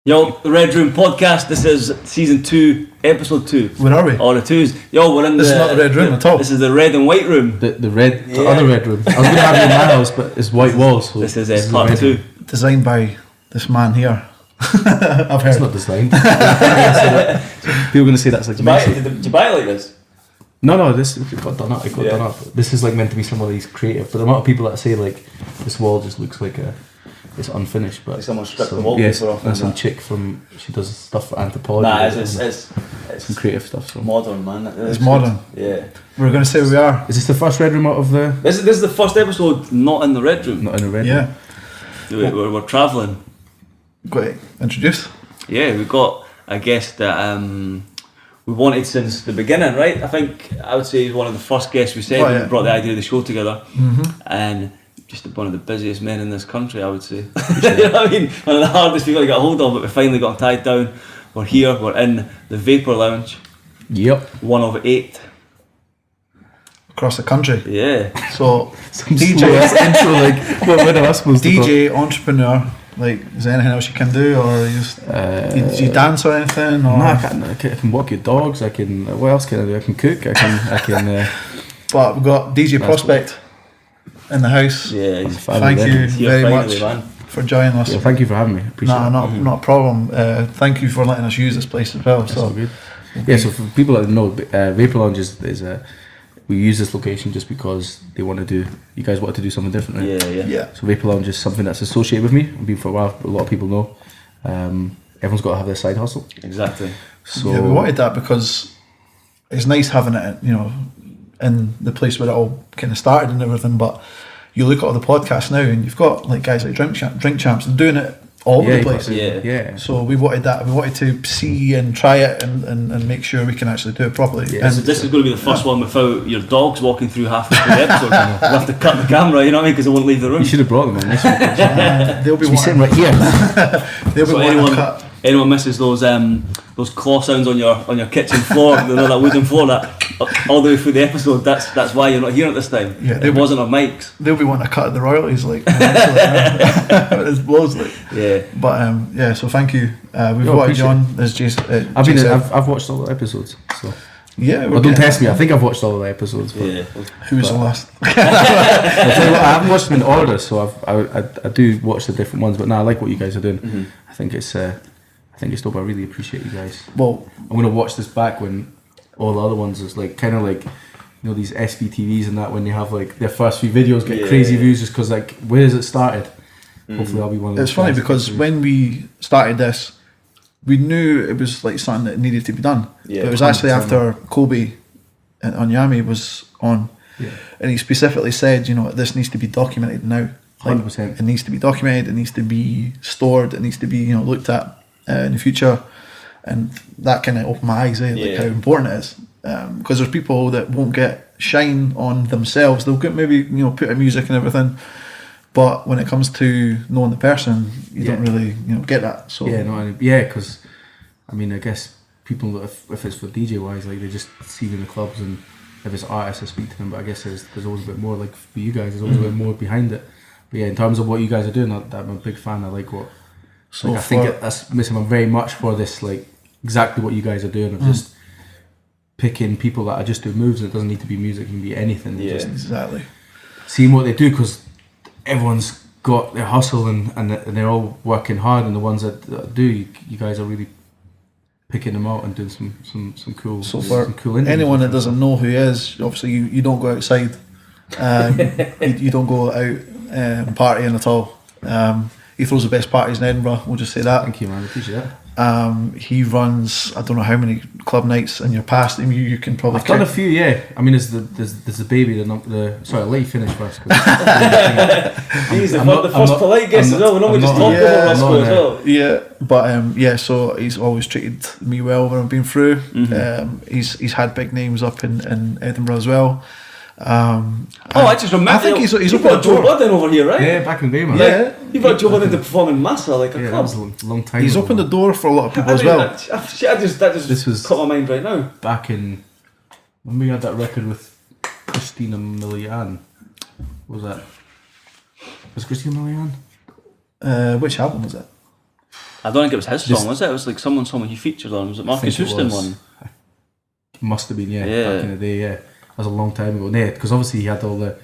Yo, the Red Room podcast. This is season 2, episode 2. Where are we? Oh, the 2s. Yo, we're in This is not the Red Room at all. This is the red and white room. The other red room. I was going to have it in my house, but it's white walls. So this is part 2. Designed by this man here. I've heard. It's not designed. People are going to say that's like Did you buy it like this? No, this it got done up. It got done up. This is like meant to be somebody's creative, but the amount of people that say like this wall just looks like it's unfinished, but like someone stripped the wallpaper off. That's some chick she does stuff for anthropology. Nah, it's some creative stuff. So. Modern, man. It's modern. Yeah. We're going to say we are. Is this the first Red Room out of the? This is the first episode not in the Red Room. Not in the Red Room. Yeah. We're travelling. Got to introduce. Yeah, we've got a guest that we wanted since the beginning, right? I think I would say he's one of the first guests we said when we brought the idea of the show together. Mm-hmm. And just one of the busiest men in this country, I would say. You know what I mean? One of the hardest people to get a hold of, but we finally got him tied down. We're here, we're in the Vapor Lounge. Yep. One of 8. Across the country. Yeah. So, DJ, intro, like, what am I supposed to DJ, entrepreneur, like, is there anything else you can do, or you just, do you dance or anything? Or? No, I can walk your dogs, what else can I do? I can cook, I can But we've got DJ Prospect in the house. Yeah, he's thank you very finally, much man. for joining us. Yeah, thank you for having me. Appreciate it. Not a problem. Thank you for letting us use this place as well. That's all good. Yeah, so for people that know, Vapor Lounge is we use this location just because you guys wanted to do something different, right? Yeah. So Vapor Lounge is something that's associated with me. I've been for a while, a lot of people know. Everyone's got to have their side hustle. Exactly. So yeah, we wanted that because it's nice having it, in the place where it all kind of started and everything, but you look at all the podcasts now and you've got like guys like Drink Champs and doing it all over the place. Yeah. So we wanted that. We wanted to see and try it and make sure we can actually do it properly. Yeah. And this is going to be the first one without your dogs walking through half of the episode. We'll have to cut the camera, you know what I mean, because they won't leave the room. You should have brought them on this one. They'll be sitting right here. They'll be wanting to cut. Anyone misses those claw sounds on your kitchen floor, that wooden floor, that all the way through the episode, that's why you're not here at this time. Yeah, it wasn't on mics. They'll be wanting to cut the royalties, like it blows, like. Yeah. But so thank you. We've got you on as Jason. I've watched all the episodes. So yeah. Well, don't test me. I think I've watched all the episodes. But yeah. Who was the last? I haven't watched them in order, so I do watch the different ones. But now I like what you guys are doing. Mm-hmm. I think it's dope. I really appreciate you guys. Well, I'm gonna watch this back when all the other ones is like kind of like these SVTVs and that when they have like their first few videos get crazy views just because like where has it started? Hopefully I'll be one of those. It's funny because when we started this, we knew it was like something that needed to be done. Yeah, but it was actually after Kobe and Onyami was on, and he specifically said, this needs to be documented now. Like, 100%. It needs to be documented. It needs to be stored. It needs to be looked at in the future, and that kind of opened my eyes, like how important it is. Because there's people that won't get shine on themselves. They'll get maybe put out music and everything, but when it comes to knowing the person, you don't really get that. So because I guess people if it's for DJ wise, like they just see you in the clubs, and if it's artists I speak to them. But I guess there's always a bit more. Like for you guys, there's always a bit more behind it. But yeah, in terms of what you guys are doing, I'm a big fan. I like what. So I think that's missing very much for this, like exactly what you guys are doing of just picking people that are just do moves. And it doesn't need to be music; it can be anything. Yeah, just exactly. Seeing what they do, because everyone's got their hustle and they're all working hard, and the ones that do, you guys are really picking them out and doing some cool. So for some cool interviews. anyone that doesn't know who he is, obviously you don't go outside. You don't go out partying at all. He throws the best parties in Edinburgh, we'll just say that. Thank you, man, I appreciate that. He runs, I don't know how many club nights in your past. I mean, you can probably I've done a few, yeah. I mean, there's the baby, sorry, I'll let you finish first. He's the first polite guest as well. We normally just talk about RawsKO as well. Yeah, but so he's always treated me well when I've been through. He's had big names up in Edinburgh as well. I just remember. I think he's you brought Joe Budden over here, right? Yeah, back in the day, man. Yeah, you brought Joe Budden to perform in Massa, like a club. That was a long time. He's opened the door for a lot of people as well. That just caught my mind right now. Back in when we had that record with Christina Milian. What was that? Was Christina Milian? Which album was it? I don't think it was his song, was it? It was like someone he featured on. Was it Marcus Houston one? Must have been, yeah, back in the day, yeah. That was a long time ago. Yeah, because obviously he had all the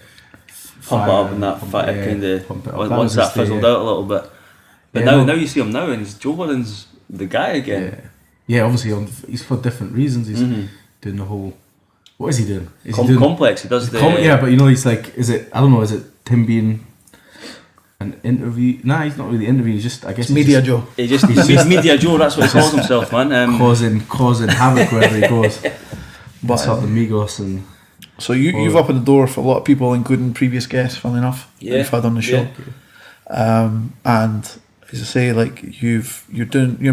pump it up and that kind of once that fizzled out a little bit. But now you see him now, and Joe Budden's the guy again. Yeah, obviously he's for different reasons. He's doing the whole. What is he doing? Is he doing Complex? He does the. Yeah, but he's like, is it? I don't know. Is it him being an interview? Nah, he's not really interview. He's just, I guess, Media Joe. He's Media Joe. That's what he calls himself, man. Causing havoc wherever he goes. But up the Migos and. So you've opened the door for a lot of people, including previous guests, funnily enough, that you've had on the show. Yeah. And as I say, like you're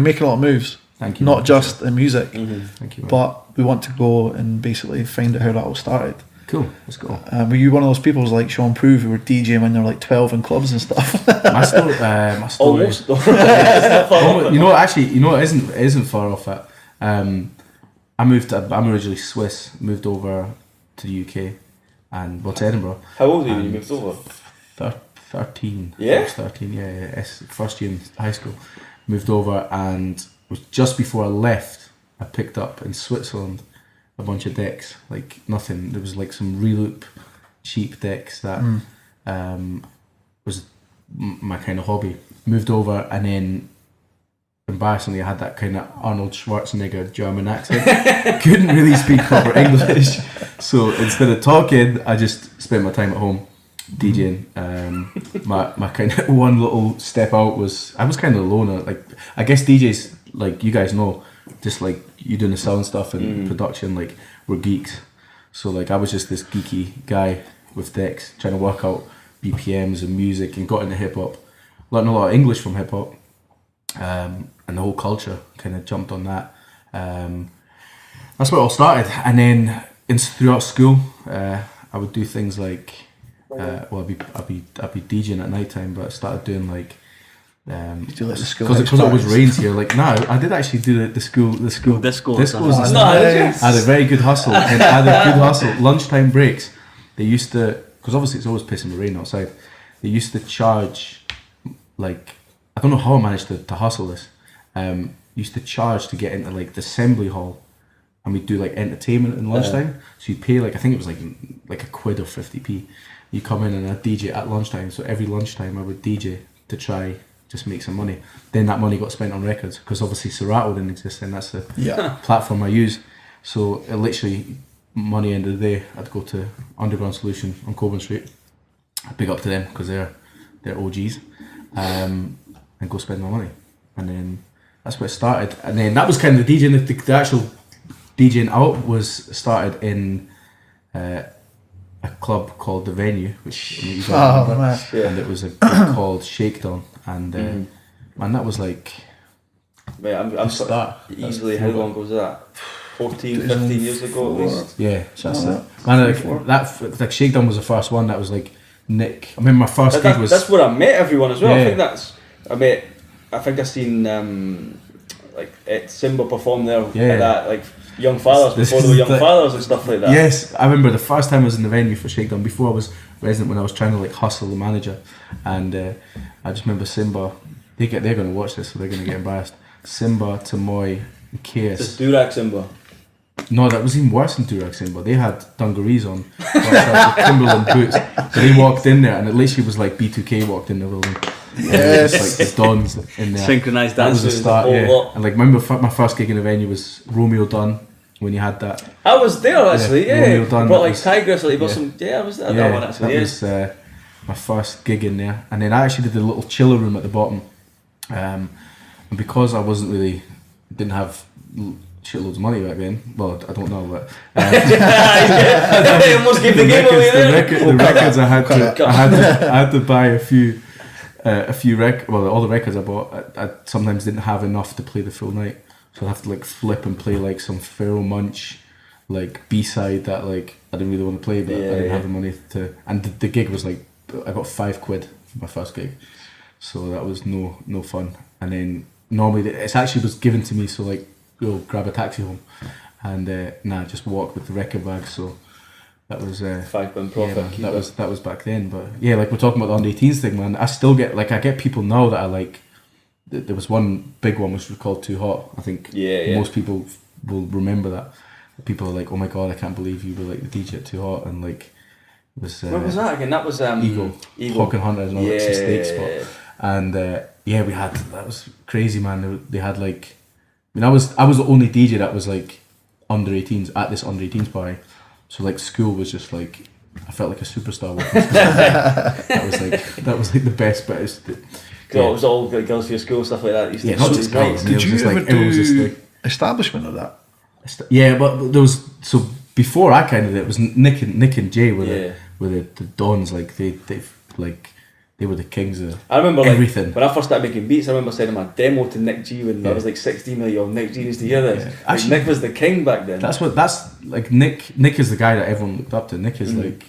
making a lot of moves. Thank you. Not just in music. Thank you. But we want to go and basically find out how that all started. Cool, let's go. Were you one of those people who's like Sean Prove who were DJing when they're like 12 in clubs and stuff? my story. Almost. It isn't far off that. I'm originally Swiss, moved over to the UK and to Edinburgh. How old were you when you moved over? 13. Yeah? I was 13, yeah. First year in high school. Moved over, and it was just before I left, I picked up in Switzerland a bunch of decks, like nothing. There was like some reloop cheap decks that was my kind of hobby. Moved over, and then embarrassingly I had that kind of Arnold Schwarzenegger German accent. Couldn't really speak proper English, so instead of talking I just spent my time at home DJing. My kind of one little step out was I was kind of a loner. Like, I guess DJs, like you guys know, just like you doing the sound stuff and production, like we're geeks. So like I was just this geeky guy with decks trying to work out BPMs and music, and got into hip hop, learned a lot of English from hip hop, and the whole culture kind of jumped on that. That's where it all started, and then throughout school, I would do things like. I'd be DJing at night time, but I started doing like because it always rains here. Like I did actually do the school discos. I had a very good hustle, and I had a good hustle. Lunchtime breaks, they used to, because obviously it's always pissing rain outside. They used to charge, like, I don't know how I managed to hustle this. Used to charge to get into like the assembly hall, and we'd do like entertainment in lunchtime. So you'd pay like, I think it was like a quid or 50p. You come in and I'd DJ at lunchtime. So every lunchtime I would DJ to try just make some money. Then that money got spent on records, because obviously Serato didn't exist, and that's the platform I use. So it literally, money end of the day, I'd go to Underground Solution on Coburn Street. I'd big up to them because they're OGs, and go spend my money. And then that's where it started. And then that was kind of the DJing. The actual DJing out was started in a club called The Venue, which you guys remember, and it was a group called Shakedown, and man, that was like, mate, I'm start easily. How long was that? 14, 15 years ago at least. Yeah, that's it. Man, like Shakedown was the first one. That was like Nick. I remember my first gig was. That's where I met everyone as well. Yeah. I think I seen like Simba perform there at that, like Young Fathers, before there were Young Fathers and stuff like that. Yes, I remember the first time I was in the venue for Shakedown, before I was resident, when I was trying to like hustle the manager, and I just remember Simba. They're going to watch this, so they're going to get embarrassed. Simba, Tamoy, and KS. Just Durag Simba. No, that was even worse than Durag Simba. They had dungarees on, Timberland boots. So they walked in there, and it literally was like B2K walked in the building. Yes, like the Dons in there. Synchronized dances. That was the start. Lot. And like, remember my first gig in the venue was Romeo Dunn, when you had that. I was there actually. Romeo Dunn. Brought like Tigress, like some. Yeah, I was at that one actually. That was my first gig in there, and then I actually did the little chiller room at the bottom, and because I didn't have shitloads of money back then. Well, I don't know, but I almost gave the game away there. The records I had to buy a few all the records I bought, I sometimes didn't have enough to play the full night, so I'd have to like flip and play like some Pharoah Munch like B-side that like I didn't really want to play, but I didn't have the money to, and the gig was like, I got £5 for my first gig, so that was no fun. And then normally it actually was given to me, so like, go grab a taxi home, and just walk with the record bag. So that was £5 profit. Yeah, that was back then. But yeah, like we're talking about the under 18s thing, man. I still get I get people now that are like there was one big one which was called Too Hot. I think most people will remember that. People are like, oh my god, I can't believe you were like the DJ at Too Hot, and like it was. What was that again? That was Eagle. Hawk and Hunter, and all that steak spot. And we had, that was crazy, man. They had like, I mean, I was the only DJ that was like under 18s at this under 18s party. So like school was just like, I felt like a superstar. that was like the best bit. It was all like girls for your school, stuff like that. Not just girls. Did you ever do establishment of that? Yeah, but there was, so before I kind of did it was Nick and Jay were the dons, like they were the kings of I remember everything. Like, when I first started making beats, I remember sending my demo to Nick G when I was like 16, like, yo, Nick G needs to hear this. Yeah. Actually, Nick was the king back then. That's like Nick is the guy that everyone looked up to. Nick is like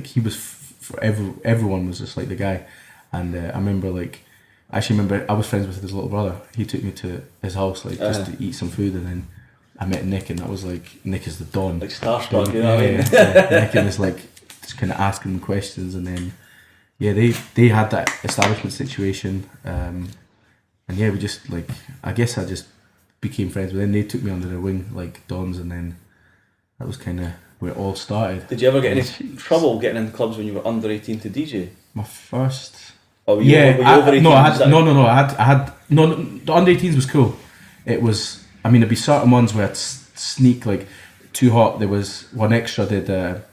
he was for everyone was just like the guy. And I remember I was friends with his little brother. He took me to his house just to eat some food, and then I met Nick, and that was like, Nick is the don. Like starstruck, you know what I mean? Nick and is like just kind of asking him questions, and then they had that establishment situation, and we just like, I guess I just became friends with them. They took me under their wing like dons, and then that was kind of where it all started. Did you ever get any trouble getting in clubs when you were under 18 to DJ? My first. Oh, were you over 18? No, I had the under 18s was cool. It was, I mean, there'd be certain ones where I'd sneak, like Too Hot. There was one extra did a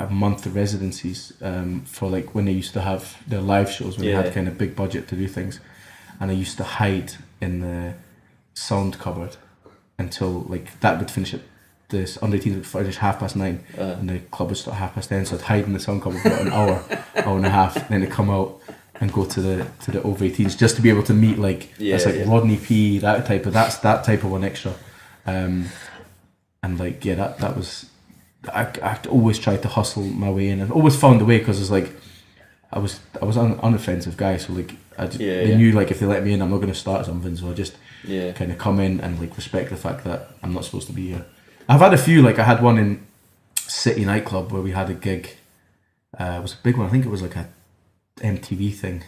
month of residencies for like when they used to have their live shows when they had kind of big budget to do things, and I used to hide in the sound cupboard until like that would finish at this under 18s would finish 9:30 and the club would start 10:30, so I'd hide in the sound cupboard for about an hour and a half, then I'd come out and go to the over 18s just to be able to meet Rodney P, that type of one extra, and like that was, I always tried to hustle my way in and always found a way, because it's like I was an unoffensive guy, so like they knew like if they let me in I'm not going to start something, so I just kind of come in and like respect the fact that I'm not supposed to be here. I've had a few, like I had one in City nightclub where we had a gig, it was a big one, I think it was like a MTV thing,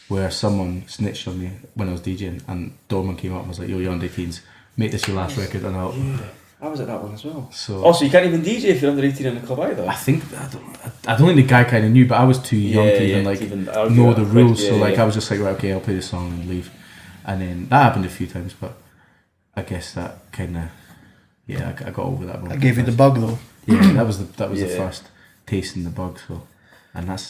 where someone snitched on me when I was DJing, and Dorman came up and was like, yo, you're under 18s, make this your last record, and I was at that one as well. So you can't even DJ if you're under 18 in the club either? I don't think the guy kind of knew, but I was too young to even know the rules, so I was just like, right, okay, I'll play this song and leave. And then that happened a few times, but I guess that kind of, I got over that one. I gave you the bug though. Yeah, that was the first taste in the bug, so. And that's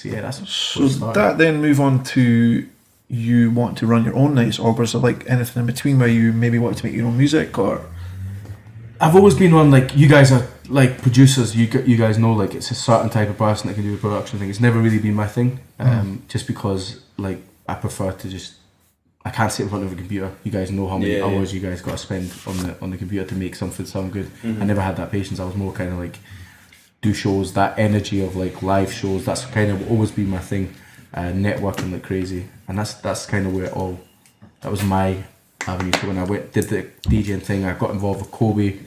so that then move on to you want to run your own nights, or was there like anything in between where you maybe wanted to make your own music? Or I've always been on, like, you guys are like producers, you guys know, like it's a certain type of person that can do the production thing. It's never really been my thing, just because like I prefer to just, I can't sit in front of a computer. You guys know how many hours you guys got to spend on the computer to make something sound good. I never had that patience. I was more kind of like do shows, that energy of like live shows, that's kind of always been my thing, networking like crazy, and that's kind of where that was my avenue. So when I did the DJing thing, I got involved with Kobe,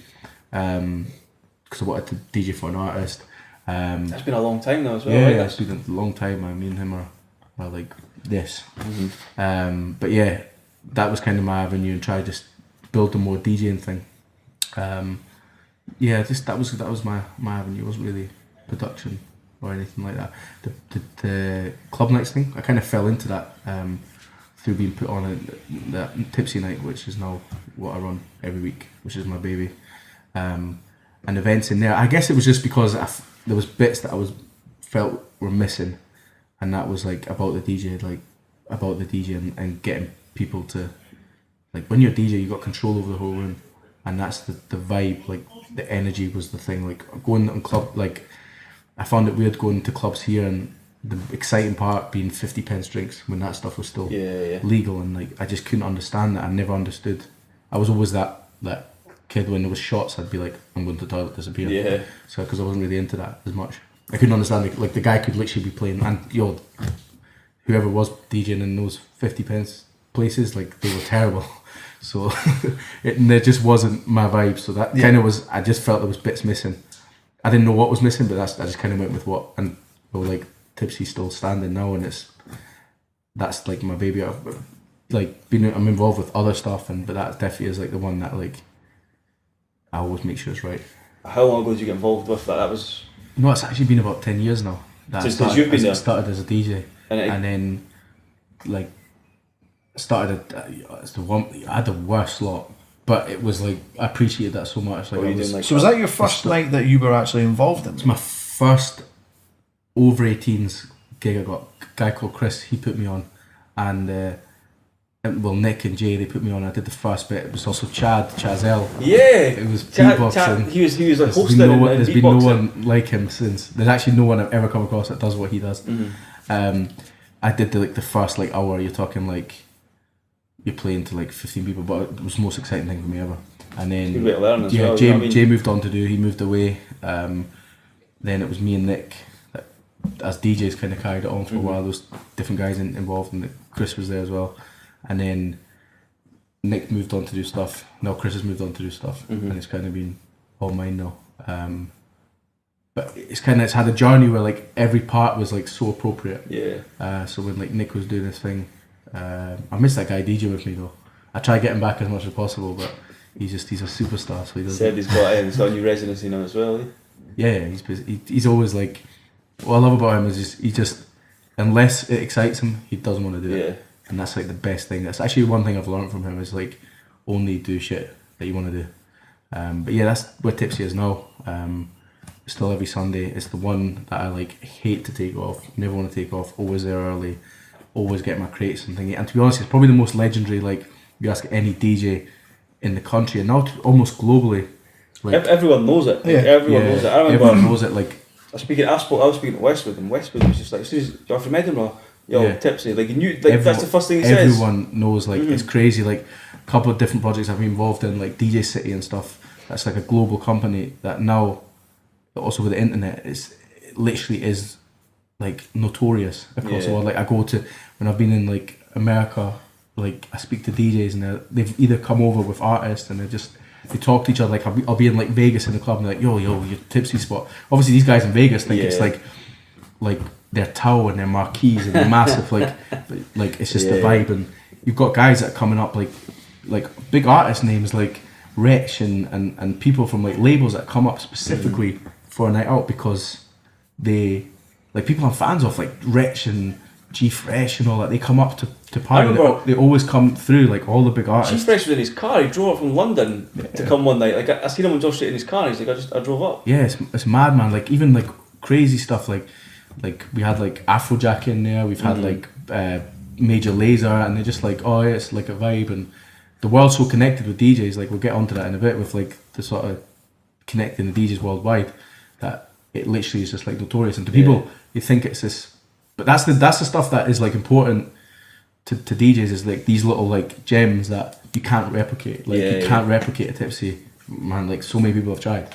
because I wanted to DJ for an artist. That's been a long time now as well. Yeah, it's been a long time. Me and him are like this. But yeah, that was kind of my avenue, and try to just build a more DJing thing. Just that was my avenue. It wasn't really production or anything like that. The club nights thing, I kind of fell into that through being put on that Tipsy night, which is now what I run every week, which is my baby, and events in there. I guess it was just because there was bits that felt were missing, and that was like about the DJ, and getting people to, like, when you're a DJ, you got control over the whole room, and that's the vibe. Like the energy was the thing. Like going on club, like I found it weird going to clubs here, and the exciting part being 50p drinks when that stuff was still legal, and like I just couldn't understand that. I never understood. I was always that kid when there was shots, I'd be like, I'm going to the toilet, disappear. Yeah. So because I wasn't really into that as much, I couldn't understand it. Like the guy could literally be playing, and whoever was DJing in those 50p places, like they were terrible. So it just wasn't my vibe. So that kind of was, I just felt there was bits missing. I didn't know what was missing, but I just kind of went with what. And like Tipsy's still standing now, and it's that's like my baby. I'm involved with other stuff, but that definitely is like the one that like I always make sure it's right. How long ago did you get involved with that? That was... No, it's actually been about 10 years now. That Just because you've been there? I started as a DJ, and then like started as the one. I had the worst lot, but it was like I appreciated that so much. Like, so was that your first night that you were actually involved in? It's my first over 18s gig. I got a guy called Chris. He put me on, and Nick and Jay, they put me on. I did the first bit. It was also Chazelle. Yeah, it was beatboxing. He was like hosting. There's been no one like him since. There's actually no one I've ever come across that does what he does. I did the first like hour. You're talking like you're playing to like 15 people, but it was the most exciting thing for me ever. And then good way to learn as well, Jay, you know what I mean? Jay moved on to do. He moved away. Then it was me and Nick that, as DJs, kind of carried it on for a while. There was different guys involved, and Chris was there as well. And then Nick moved on to do stuff. Now Chris has moved on to do stuff, and it's kind of been all mine now. But it's had a journey where like every part was like so appropriate. Yeah. So when like Nick was doing his thing, I miss that guy DJ with me though. I try to get him back as much as possible, but he's a superstar. So he does. Said he's got a new residency now as well. Yeah, he's busy. He's always like. What I love about him is he just unless it excites him, he doesn't want to do it. And that's like the best thing. That's actually one thing I've learned from him is like only do shit that you want to do. But yeah, that's where Tipsy is now. Still every Sunday. It's the one that I like hate to take off. Never want to take off. Always there early. Always get my crates and thingy. And to be honest, it's probably the most legendary. Like you ask any DJ in the country and now almost globally. Like everyone knows it. Like, everyone knows it. I remember everyone knows it. Like I was speaking to Westwood, and Westwood was just like, as soon as you're from Edinburgh, Tipsy, like you knew, like that's the first thing he says. Everyone knows, like it's crazy. Like a couple of different projects I've been involved in, like DJ City and stuff. That's like a global company that now, also with the internet, it literally is like notorious across the world. Like I go to when I've been in like America, like I speak to DJs and they've either come over with artists and they talk to each other. Like I'll be in like Vegas in the club and they're like, yo, your Tipsy spot. Obviously these guys in Vegas think it's like their Tao and their marquees and they're massive. like it's just the vibe. And you've got guys that are coming up like big artist names like Wretch and people from like labels that come up specifically for a night out because they like people I'm fans of like Wretch and G Fresh and all that. They come up to party. They always come through like all the big artists. G Fresh was in his car. He drove up from London to come one night. Like I seen him on Josh Street in his car. And he's like, I drove up. Yeah, it's mad, man. Like even like crazy stuff. Like we had like Afrojack in there. We've had like Major Lazer, and they're just like, oh yeah, it's like a vibe. And the world's so connected with DJs. Like we'll get onto that in a bit with like the sort of connecting the DJs worldwide. That it literally is just like notorious. And to people, they think it's this. But that's the stuff that is like important to DJs is like these little like gems that you can't replicate. Like you can't replicate a Tipsy, man. Like so many people have tried.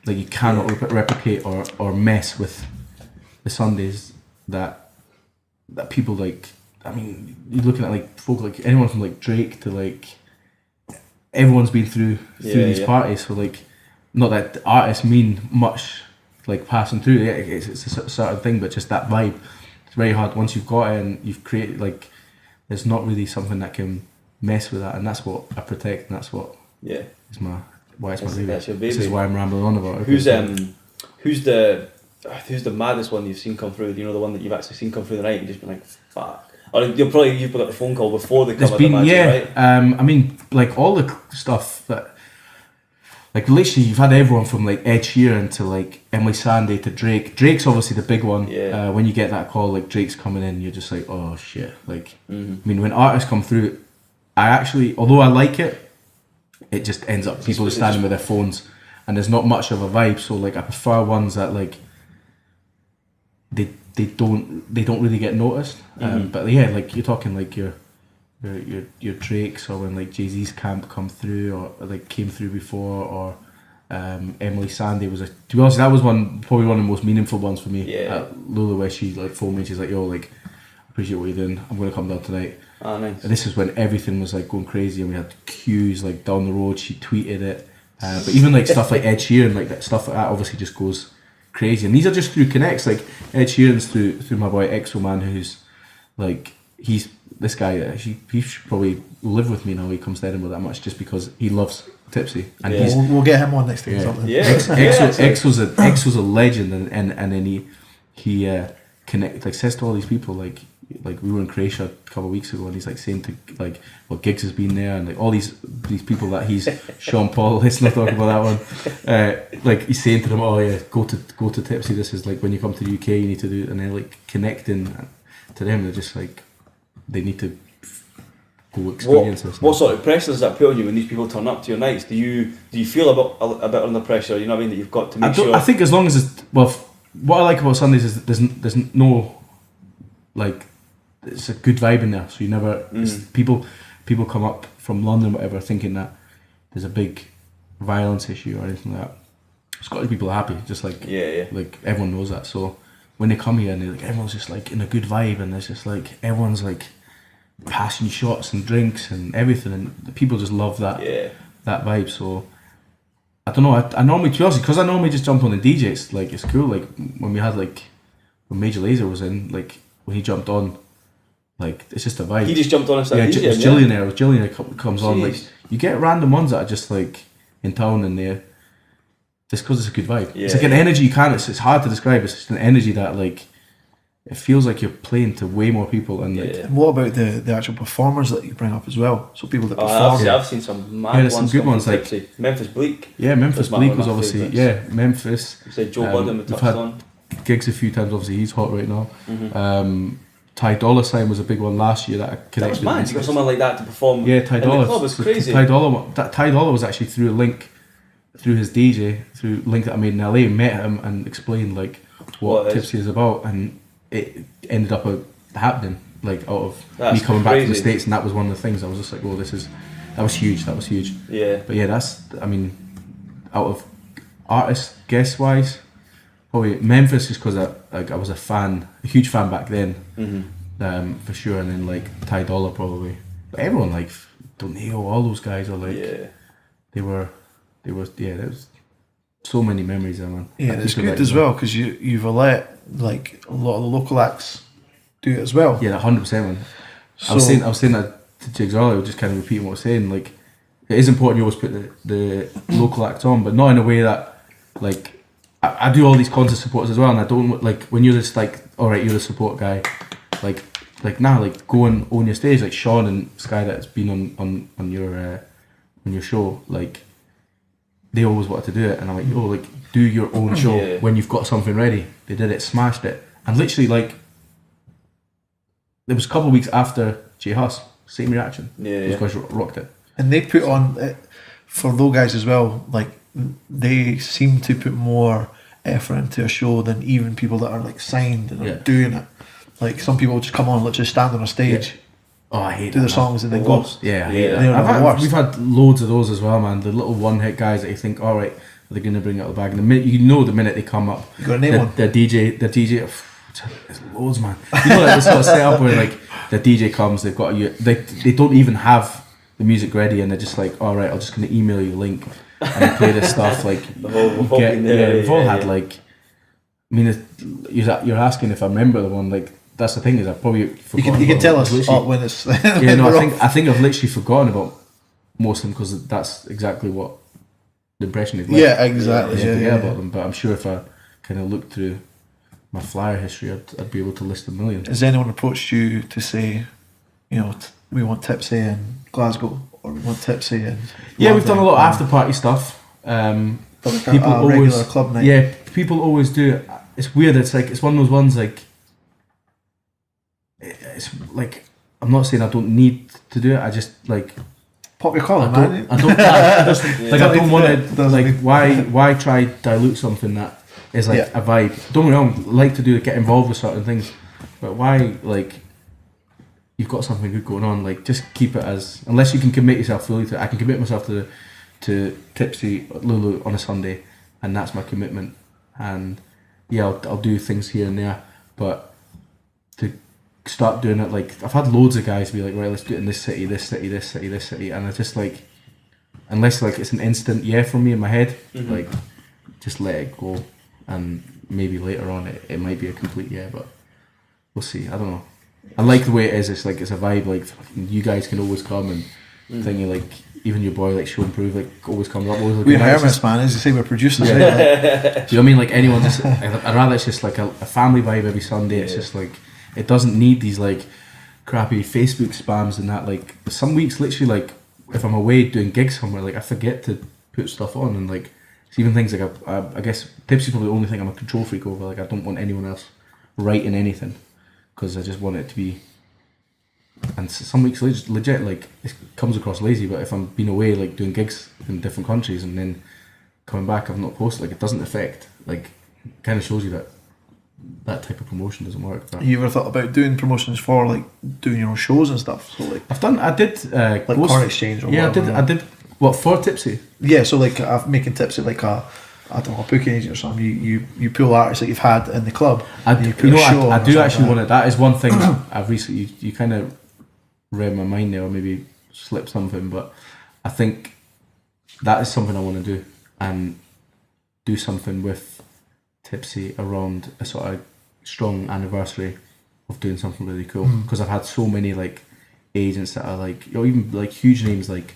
Like you cannot replicate or mess with the Sundays that people like. I mean, you're looking at like folk like anyone from like Drake to like everyone's been through these parties. So like, not that the artists mean much like passing through. Yeah, it's a certain thing, but just that vibe. Very hard once you've got it and you've created like there's not really something that can mess with that, and that's what I protect, and that's what is it's my baby. That's your baby. This is why I'm rambling on about it. Who's the maddest one you've seen come through? You know, the one that you've actually seen come through the night and just been like, fuck. Or you've got the phone call before they come. Right? I mean, like all the stuff that. Like literally, you've had everyone from like Ed Sheeran to like Emily Sandé to Drake. Drake's obviously the big one. Yeah. When you get that call, like Drake's coming in, you're just like, oh shit. Like, I mean, when artists come through, I actually, although I like it, it just ends up people are standing with their phones, and there's not much of a vibe. So like, I prefer ones that like they don't really get noticed. But yeah, like you're talking like your Drakes, or when like Jay-Z's camp come through or like came through before, or Emily Sandé was to be honest, that was probably one of the most meaningful ones for me. Lola, where she like phoned me, she's like, yo, like appreciate what you're doing, I'm going to come down tonight. Oh, nice. And this is when everything was like going crazy and we had queues like down the road. She tweeted it, but even like stuff like Ed Sheeran, like that stuff like that obviously just goes crazy. And these are just through connects. Like Ed Sheeran's through my boy Exo Man, who's like this guy. He should probably live with me now. He comes to Edinburgh that much just because he loves Tipsy, and we'll get him on next time. Something. Exo's a legend, and then he connect says to all these people like we were in Croatia a couple of weeks ago, and he's like saying to like, well, Jigz has been there, and like all these people that he's Sean Paul. Let's not talk about that one. Like he's saying to them, oh yeah, go to Tipsy. This is like when you come to the UK, you need to do, and then like connecting to them. They're just like they need to go experience this. What sort of pressure does that put on you when these people turn up to your nights? Do you feel a bit under pressure? You know what I mean? That you've got to make sure. I think as long as what I like about Sundays is that there's no like. It's a good vibe in there, so you never people come up from London, whatever, thinking that there's a big violence issue or anything like that. Scottish people are happy, just like like everyone knows that. So when they come here and they like everyone's just like in a good vibe, and there's just like everyone's like passing shots and drinks and everything, and the people just love that that vibe. So I don't know. I normally, to be honest, because I normally just jump on the DJ. It's like it's cool. Like when we had like when Major Lazer was in, like when he jumped on. Like it's just a vibe. He just jumped on us. Yeah, it was Jillionaire comes on. Like you get random ones that are just like in town and they're just because it's a good vibe. It's like an energy you can't. It's hard to describe. It's just an energy that like it feels like you're playing to way more people. And like, and what about the actual performers that you bring up as well? So people that perform. I've seen some mad ones. Some good ones like Memphis Bleak. Yeah, Memphis Bleak was obviously Memphis. You said Joe Budden we touched on. Gigs a few times. Obviously, he's hot right now. Ty Dolla $ign was a big one last year that I connected. That was mad. You got someone like that to perform. Yeah, Ty Dolla. In the club was crazy. Ty Dolla was actually through a link, through his DJ, through a link that I made in LA. Met him and explained like what Tipsy is about, and it ended up happening like out of me coming back from the States, and that was one of the things. I was just like, oh, that was huge. Yeah. But yeah, out of artists guest wise. Probably Memphis just because I was a huge fan back then, for sure, and then like Ty Dolla probably. But everyone like Doneo, all those guys are like they were there was so many memories there, man. Yeah, it's good as well because you've let like a lot of the local acts do it as well. Yeah, 100%, man. So, I was saying that to Jigz earlier, just kind of repeating what I was saying. Like it is important you always put the local acts on, but not in a way that like. I do all these concert supports as well, and I don't like when you're just like, all right, you're a support guy, like go and own your stage, like Sean and Sky that's been on your show, like they always wanted to do it, and I'm like, yo, like do your own show when you've got something ready. They did it, smashed it, and literally like there was a couple of weeks after J Hus, same reaction. Those guys rocked it, and they put on for those guys as well, like. They seem to put more effort into a show than even people that are like signed and are doing it. Like some people just come on, literally stand on a stage. Oh, I hate do their songs and then go. Yeah, I hate that. We've had loads of those as well, man. The little one-hit guys that you think, all right, they're going to bring out the bag, and the minute they come up, you got to name one. The DJ, it's loads, man. You know, like this sort of setup where like the DJ comes, they've got they don't even have the music ready, and they're just like, all right, I'm just going to email you a link. And I play this stuff like we've all had like. I mean, you're asking if I remember the one. Like that's the thing is I probably forgotten. You can tell us when it's. I think I've literally forgotten about most of them because that's exactly what the impression they've left. Yeah, exactly. About them, but I'm sure if I kind of looked through my flyer history, I'd be able to list a million. Has anyone approached you to say, you know, we want Tipsy in Glasgow? Or we want Tipsy and we've done a lot of after party stuff. People always regular club night. Yeah, people always do it. It's weird. It's like it's one of those ones like it's like I'm not saying I don't need to do it. I just like pop your collar, man. I don't want to like why try dilute something that is like a vibe. Don't get me wrong. Like to do get involved with certain things, but why like. You've got something good going on, like just keep it as unless you can commit yourself fully to it. I can commit myself to Tipsy Lulu on a Sunday, and that's my commitment. And I'll do things here and there, but to start doing it, like I've had loads of guys be like, right, let's do it in this city, and it's just like unless like it's an instant from me in my head, like just let it go, and maybe later on it might be a complete but we'll see. I don't know. I like the way it is. It's like it's a vibe. Like you guys can always come and thingy like. Even your boy, like Show Improve, like always comes up. Always We're hermits, man. As you say, we're producers. Yeah. Do you know what I mean? Like anyone, just I'd rather it's just like a family vibe every Sunday. It's just like it doesn't need these like crappy Facebook spams and that. Like some weeks, literally, like if I'm away doing gigs somewhere, like I forget to put stuff on, and like it's even things like I guess Tipsy's probably the only thing I'm a control freak over. Like I don't want anyone else writing anything because I just want it to be. And some weeks legit like it comes across lazy, but if I'm being away like doing gigs in different countries and then coming back I've not posted, like it doesn't affect, like kind of shows you that type of promotion doesn't work. That. You ever thought about doing promotions for like doing your own shows and stuff? So like I did like Car Exchange or whatever. I did what for Tipsy? Yeah, so like I'm making Tipsy like a I don't know, a booking agent or something. You pull artists that you've had in the club. I do actually want it. That is one thing I've recently you kind of read my mind there or maybe slipped something, but I think that is something I want to do and do something with Tipsy around a sort of strong anniversary of doing something really cool, because I've had so many like agents that are like, you know, even like huge names like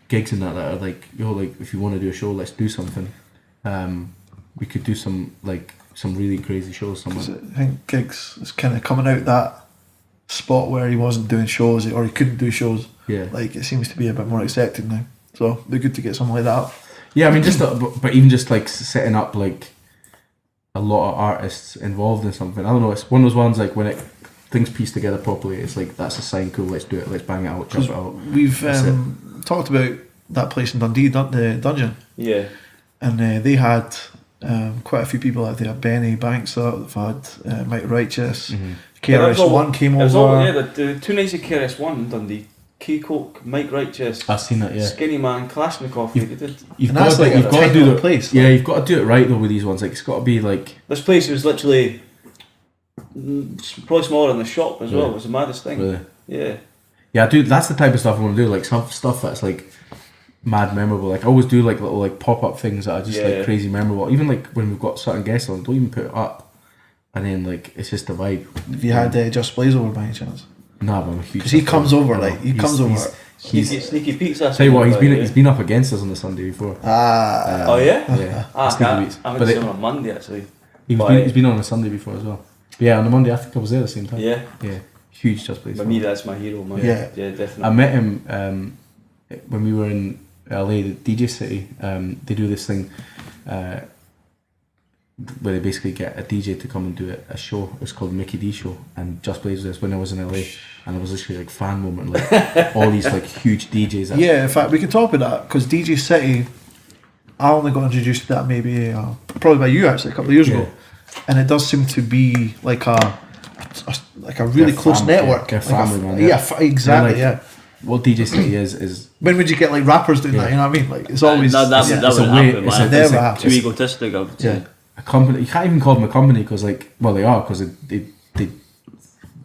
gigs and that are like, you know, like if you want to do a show, let's do something. We could do some really crazy shows somewhere. I think Jigz is kind of coming out that spot where he wasn't doing shows or he couldn't do shows. Yeah, like it seems to be a bit more accepted now, so it'd be good to get something like that up. Yeah, I mean, just but even just like setting up like a lot of artists involved in something. I don't know. It's one of those ones like when things piece together properly. It's like that's a sign. Cool, let's do it. Let's bang it out. Jump it out. We've talked about that place in Dundee, the Dungeon. Yeah, and they had quite a few people out there. Benny Banks, they've had Mike Righteous. KRS-One came over. The 2 nights of KRS-One in Dundee. K-Coke, Mike Righteous, I've seen that, yeah. Skinny Man, Kalashnikov. You've got to do it. Place. Yeah, you've got to do it right though with these ones. Like it's got to be like this place was literally probably smaller than the shop as well. It was the maddest thing. Really? Yeah. Yeah, dude, that's the type of stuff I want to do. Like some stuff that's like mad memorable. Like I always do like little like pop up things that are just like crazy memorable. Even like when we've got certain guests on, don't even put it up, and then like it's just the vibe. Have you had Just Blaze over by any chance? Nah, but I'm a huge. Because he comes over, like he comes over. He's sneaky Pete's. Tell you what, he's been up against us on the Sunday before. Oh yeah. Yeah. I haven't seen him on Monday actually. He's been on a Sunday before as well. But yeah, on the Monday I think I was there at the same time. Yeah. Yeah. Huge Just Blaze. For me, that's my hero, man. Yeah. Yeah, definitely. I met him when we were in LA, the DJ City. They do this thing where they basically get a DJ to come and do a show. It's called Mickey D Show, and Just Blaze was this when I was in LA, and it was literally like fan moment, like all these like huge DJs. Yeah, in fact, we can talk about that because DJ City, I only got introduced to that maybe probably by you actually a couple of years ago, and it does seem to be like a really close network. Like family, man. Yeah, exactly. Yeah. What DJ City is when would you get like rappers doing that? You know what I mean? Like it's always that would happen, man. It's never happened. Too egotistic, I would say. A company. You can't even call them a company because like, well, they are because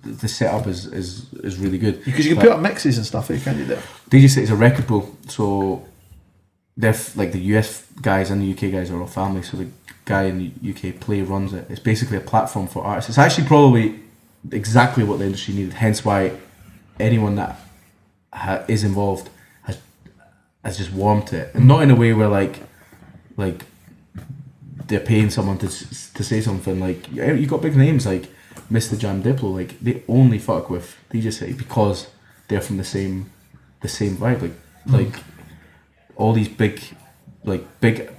the setup is really good. Because you can put up mixes and stuff. Can't you? There. DJ City's a record pool, so they're like the US guys and the UK guys are all family. So the guy in the UK runs it. It's basically a platform for artists. It's actually probably exactly what the industry needed. Hence why anyone that is involved has just warmed to it, and not in a way where like they're paying someone to say something. Like you got big names like Mr. Jam Diplo, like they only fuck with DJ City because they're from the same vibe. Like all these big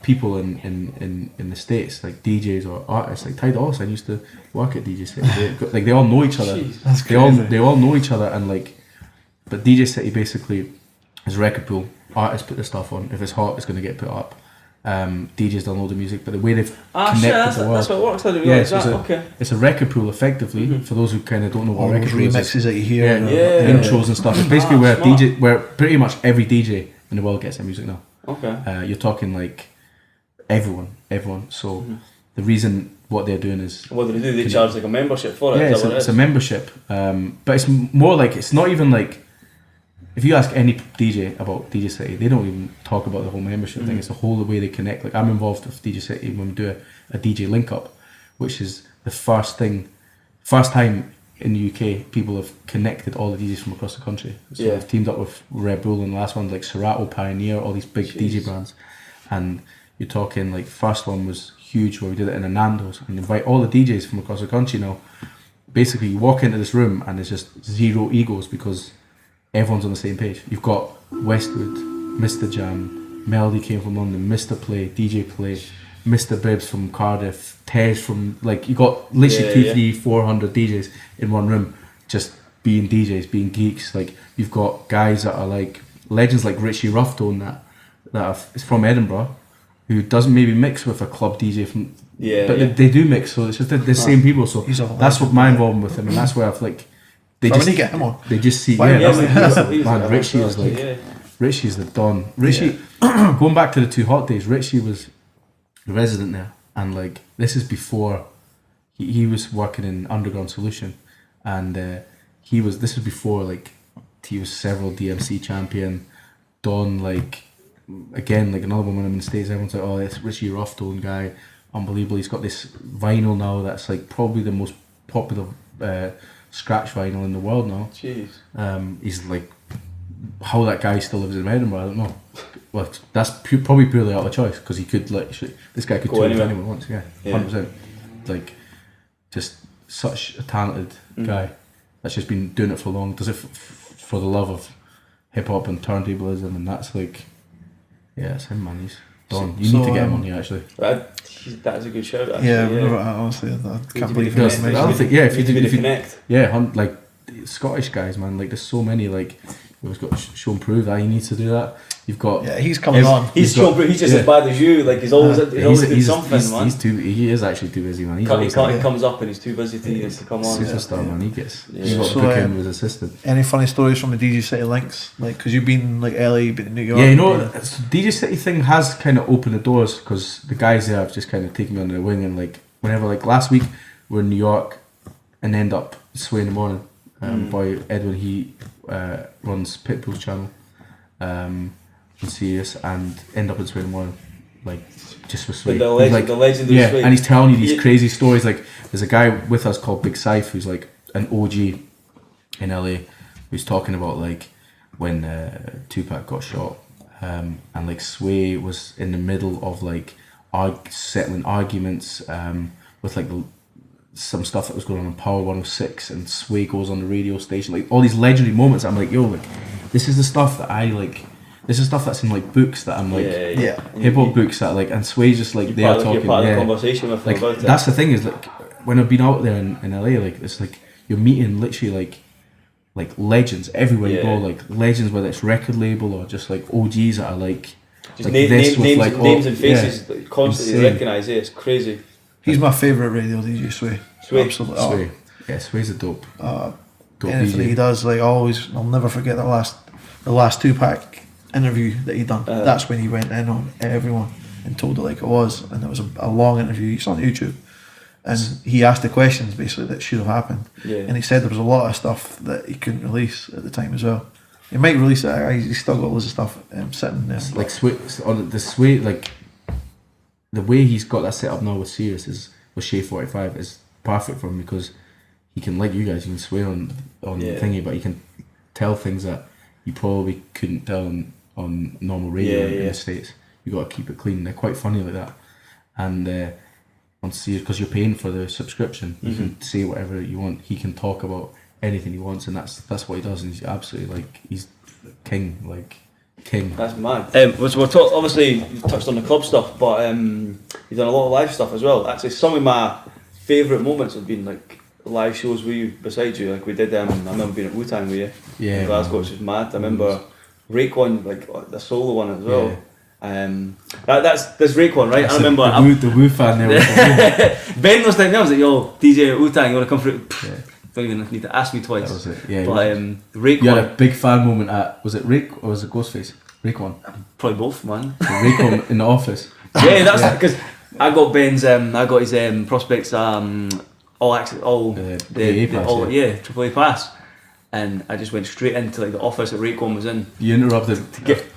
people in the States, like DJs or artists. Like Ty Dolla $ign used to work at DJ City. They all know each other. Jeez, they all know each other, and like, but DJ City basically is a record pool. Artists put their stuff on. If it's hot, it's going to get put up. DJs download the music, but the way they've connected the world. That's what it works. I didn't realise that. It's a record pool effectively for those who kind of don't know what record pool is. Remixes that you hear, intros and stuff. It's basically where pretty much every DJ in the world gets their music now. Okay. You're talking like everyone. So the reason what they're doing is what do they do? They charge like a membership for it. Yeah, it's a membership. But it's more like it's not even like. If you ask any DJ about DJ City, they don't even talk about the whole membership thing. It's the whole way they connect. Like I'm involved with DJ City when we do a DJ link up, which is the first thing first time in the UK, people have connected all the DJs from across the country. So they've teamed up with Red Bull, and the last one like Serato, Pioneer, all these big DJ brands. And you're talking like first one was huge, where we did it in a Nando's, and invite all the DJs from across the country now. Basically, you walk into this room and there's just zero egos because everyone's on the same page. You've got Westwood, Mr. Jam, Melody came from London, Mr. Play, DJ Play, Mr. Bibbs from Cardiff, Tej from, like, you got literally 200-400 DJs in one room just being DJs, being geeks. Like, you've got guys that are like legends like Richie Ruffto is from Edinburgh, who doesn't maybe mix with a club DJ from, but they do mix, so it's just the same people. So that's what my involvement with him, and that's where I've like they get him on. They just see man, Richie is like Richie's the don. Richie, going back to the 2 Hot days, Richie was the resident there, and like this is before he was working in Underground Solution, and this was before like he was several DMC champion, Don, like again like another one when I'm in the States, everyone's like, oh, it's Richie Ruffto guy, unbelievable. He's got this vinyl now that's like probably the most popular scratch vinyl in the world now. Jeez. He's like, how that guy still lives in Edinburgh, I don't know. Well, that's probably purely out of choice, because he could like this guy could tour if anyone wants. 100%. Like, just such a talented guy that's just been doing it for long. Does it for the love of hip hop and turntablism, and that's like, it's him, man. He's done. You need to get him on here actually. That is a good shout. Actually, honestly, I can't believe it. If you connect. Like Scottish guys, man. Like there's so many. Like we've got Sean Prove that he needs to do that. You've got he's coming on. He's just as bad as you. Like he's always doing something, man. He is actually too busy, man. He comes up and he's too busy to come on. Superstar, man. He gets. He's got to book him with his assistant. Any funny stories from the DJ City links? Like, because you've been like LA, you've been in New York. Yeah, you know, the DJ City thing has kind of opened the doors, because the guys there have just kind of taken me under the wing, and like whenever, like last week we're in New York and end up Sway in the Morning. Boy Edwin, he runs Pitbull's channel. In Sirius, and end up in Sway in the Morning, like just with Sway. The legend of Sway. And he's telling you these crazy stories. Like there's a guy with us called Big Syph, who's like an OG in LA, who's talking about like when Tupac got shot, and like Sway was in the middle of like settling arguments with like some stuff that was going on Power 106, and Sway goes on the radio station, like all these legendary moments. I'm like, yo, like this is the stuff that I like. This is stuff that's in like books that I'm like hip hop books that like, and Sway's just like they're talking. You're part of the conversation with them about it. That's the thing, is like when I've been out there in LA, like it's like you're meeting literally like legends everywhere you go, like legends, whether it's record label or just like OGs that are like just names and faces constantly recognise. It's crazy. He's my favourite radio DJ, Sway. Absolutely. Sway. Yeah, Sway's a dope. Anything DJ. He does, like always, I'll never forget the last Tupac interview that he done. That's when he went in on everyone and told it like it was, and it was a long interview. It's on YouTube, and he asked the questions basically that should have happened, and he said there was a lot of stuff that he couldn't release at the time as well. He might release it. He's still got loads of stuff sitting there. Like Sway, like the way he's got that set up now with Sirius with Shea 45 is perfect for him, because he can, like you guys, you can swear on thingy, but he can tell things that you probably couldn't tell on normal radio in the States. You got to keep it clean. They're quite funny like that, and on Sirius, because you're paying for the subscription, you can say whatever you want. He can talk about anything he wants, and that's what he does. And he's absolutely like he's king, like king. That's mad. Obviously you touched on the club stuff, but you've done a lot of live stuff as well. Actually, some of my favourite moments have been like live shows with you, beside you. Like we did, I remember being at Wu-Tang with you in Glasgow, which was mad. I remember Raekwon, like the solo one as well. That's Raekwon, right? I remember the Wu fan there. Ben was like, I was like, yo, DJ at Wu-Tang, you want to come through? Don't even need to ask me twice. That was it. Yeah. But Raekwon, you had a big fan moment at, was it Rake or was it Ghostface? Raekwon. Probably both, man. Raekwon in the office. Yeah, that's because I got Ben's. I got his prospects. AAA pass, and I just went straight into like the office that Raekwon was in. You interrupted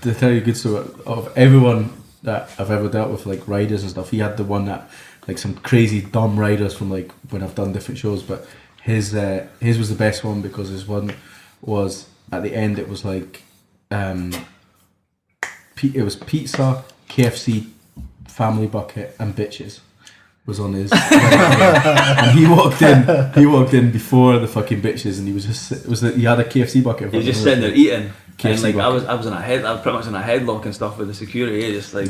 to tell you a good story of everyone that I've ever dealt with, like riders and stuff. He had the one that like some crazy dumb riders from like when I've done different shows, but his was the best one because his one was at the end. It was like it was pizza, KFC, family bucket, and bitches was on his. And he walked in before the fucking bitches, and he was just he had a KFC bucket. He was just sitting there eating. KFC and like bucket. I was pretty much in a headlock and stuff with the security. Just like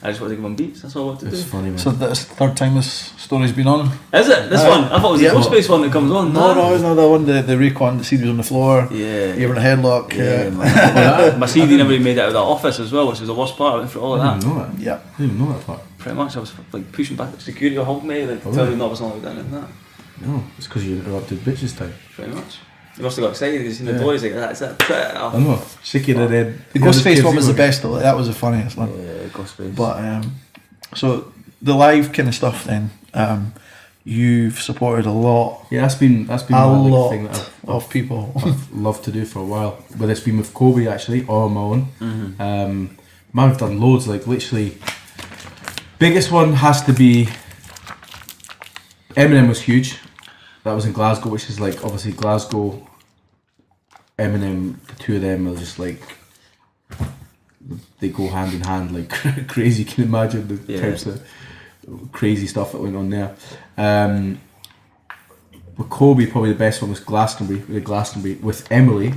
I just want to give him beats. That's all I want to do. It's funny, man. So that's the third time this story's been on. Is it this one? I thought it was the Ghostface one that comes on. No, it's not that one. The recon, the CD was on the floor. Yeah. You were in a headlock. Yeah, man. My CD never even made it out of that office as well, which was the worst part. I went through all of I that. didn't know that. Yeah. I didn't even know that part. Pretty much, I was like pushing back the security or holding me, like telling him I was not allowed in and that. No, it's because you interrupted bitches time. Pretty much. He must have got excited because he's seen the door. He's like, that's it. I know. Shaking it in. The Ghostface one was the best though. That was the funniest one. Yeah, Ghostface. But so the live kind of stuff then, you've supported a lot. Yeah, that's been A my lot thing that of people. I've loved to do for a while. Whether it's been with Kobe actually or on my own. Man, I've done loads. Like literally, biggest one has to be Eminem was huge. That was in Glasgow, which is like obviously Glasgow, Eminem, the two of them are just like they go hand in hand like crazy. Can you imagine the types of crazy stuff that went on there? With Kobe, probably the best one was Glastonbury. We did Glastonbury with Emily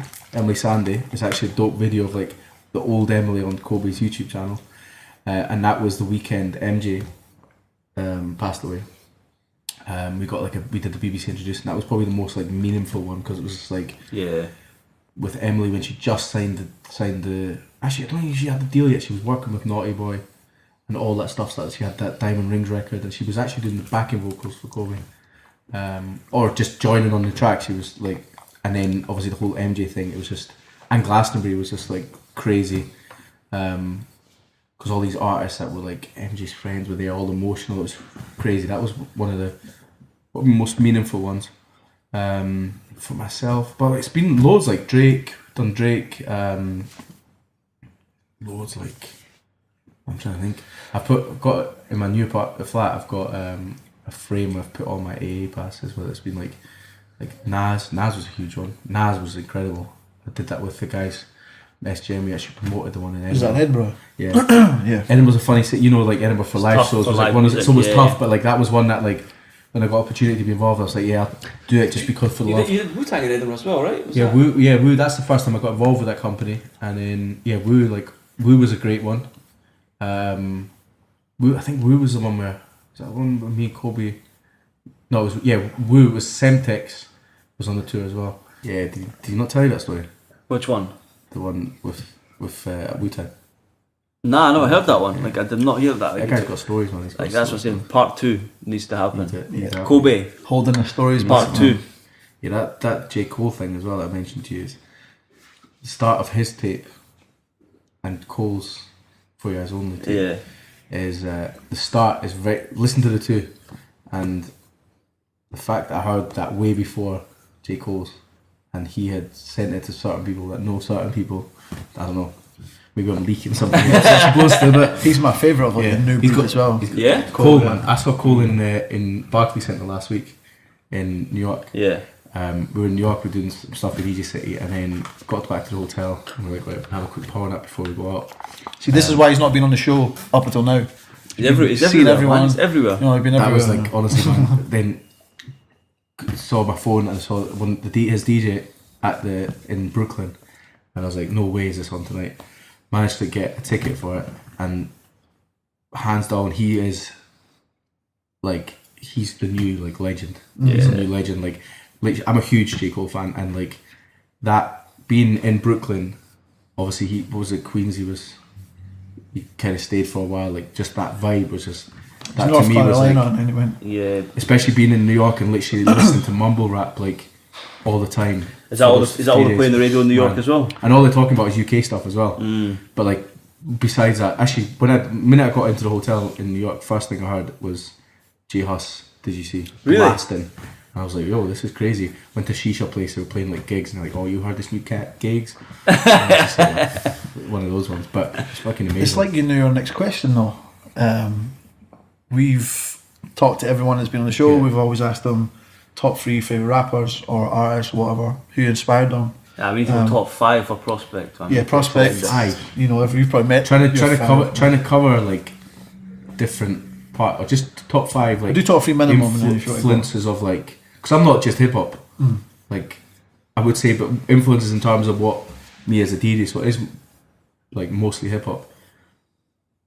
Sandy. It's actually a dope video of like the old Emily on Kobe's YouTube channel, and that was the weekend MJ passed away. We did the BBC introducing. That was probably the most like meaningful one because it was just like with Emily when she just signed the. Actually, I don't think she had the deal yet. She was working with Naughty Boy and all that stuff. So that she had that Diamond Rings record, and she was actually doing the backing vocals for Kobe, or just joining on the track. She was like, and then obviously the whole MJ thing. It was just, and Glastonbury was just like crazy, because all these artists that were like MJ's friends were there, all emotional. It was crazy. That was one of the most meaningful ones for myself. But it's been loads like Drake, done Drake, loads like I'm trying to think. I've got in my new flat. I've got a frame where I've put all my AA passes. Where it's been like Nas. Nas was a huge one. Nas was incredible. I did that with the guys. SGM, we actually promoted the one in Edinburgh. Was that in Edinburgh? Yeah. Yeah. Edinburgh's a funny city, like Edinburgh for live shows was like one of it's always tough, but like that was one that like when I got opportunity to be involved, I was like, yeah, I'll do it just because for the love. You did Wu-Tang in Edinburgh as well, right? Wu. That's the first time I got involved with that company, and then Wu was a great one. Wu, I think Wu was the one where was that one with me and Kobe. No, it was Wu was Semtex was on the tour as well. Yeah, did he not tell you that story? Which one? The one with Wu-Tang. Nah, no, I heard that one. Like I did not hear that. That guy's got stories, man. Like that's what I'm saying. Part 2 needs to happen. Yeah. Kobe. Holding the stories. Part 2. Yeah, that J. Cole thing as well that I mentioned to you is the start of his tape and Cole's For Your Eyes Only tape. Is the start is very. Listen to the two, and the fact that I heard that way before J. Cole's, and he had sent it to certain people that know certain people. I don't know. Maybe I'm leaking something. But he's my favourite of the new group as well. Cole, man. I saw Cole in Barclays Centre last week in New York. Yeah. We were in New York, we were doing some stuff with DJ City, and then got back to the hotel and we were like, have a quick power nap before we go out. See, this is why he's not been on the show up until now. He's everywhere, man. He's everywhere. You know, I've been everywhere. That was like, honestly, man. Then saw my phone and saw his DJ in Brooklyn, and I was like, no way is this on tonight. Managed to get a ticket for it, and hands down, he is like, he's the new like legend. He's a new legend. Like I'm a huge J. Cole fan, and like that being in Brooklyn, obviously he was at Queens. He kind of stayed for a while. Like just that vibe was just that North to me Carolina, was like, and he went. especially being in New York and literally listening to mumble rap like all the time. Is that all they play on the radio in New York as well? And all they're talking about is UK stuff as well. But like besides that, actually, the minute I got into the hotel in New York, first thing I heard was J Hus. Did you see? Really? Blasting. I was like, yo, this is crazy. Went to shisha place, they were playing like gigs, and they're like, oh, you heard this new Gigs? Like, one of those ones, but it's fucking amazing. It's like you know your next question though. We've talked to everyone that's been on the show. We've always asked them top 3 favourite rappers or artists, whatever, who inspired them. Yeah, we need to go top 5 for Prospect. Man. Yeah, Prospect. You know, if you've probably met. Trying to cover like different part or just top 5 like do top 3 minimum influences of like, because I'm not just hip hop. Like I would say, but influences in terms of what me as a DJ. So it is like mostly hip hop.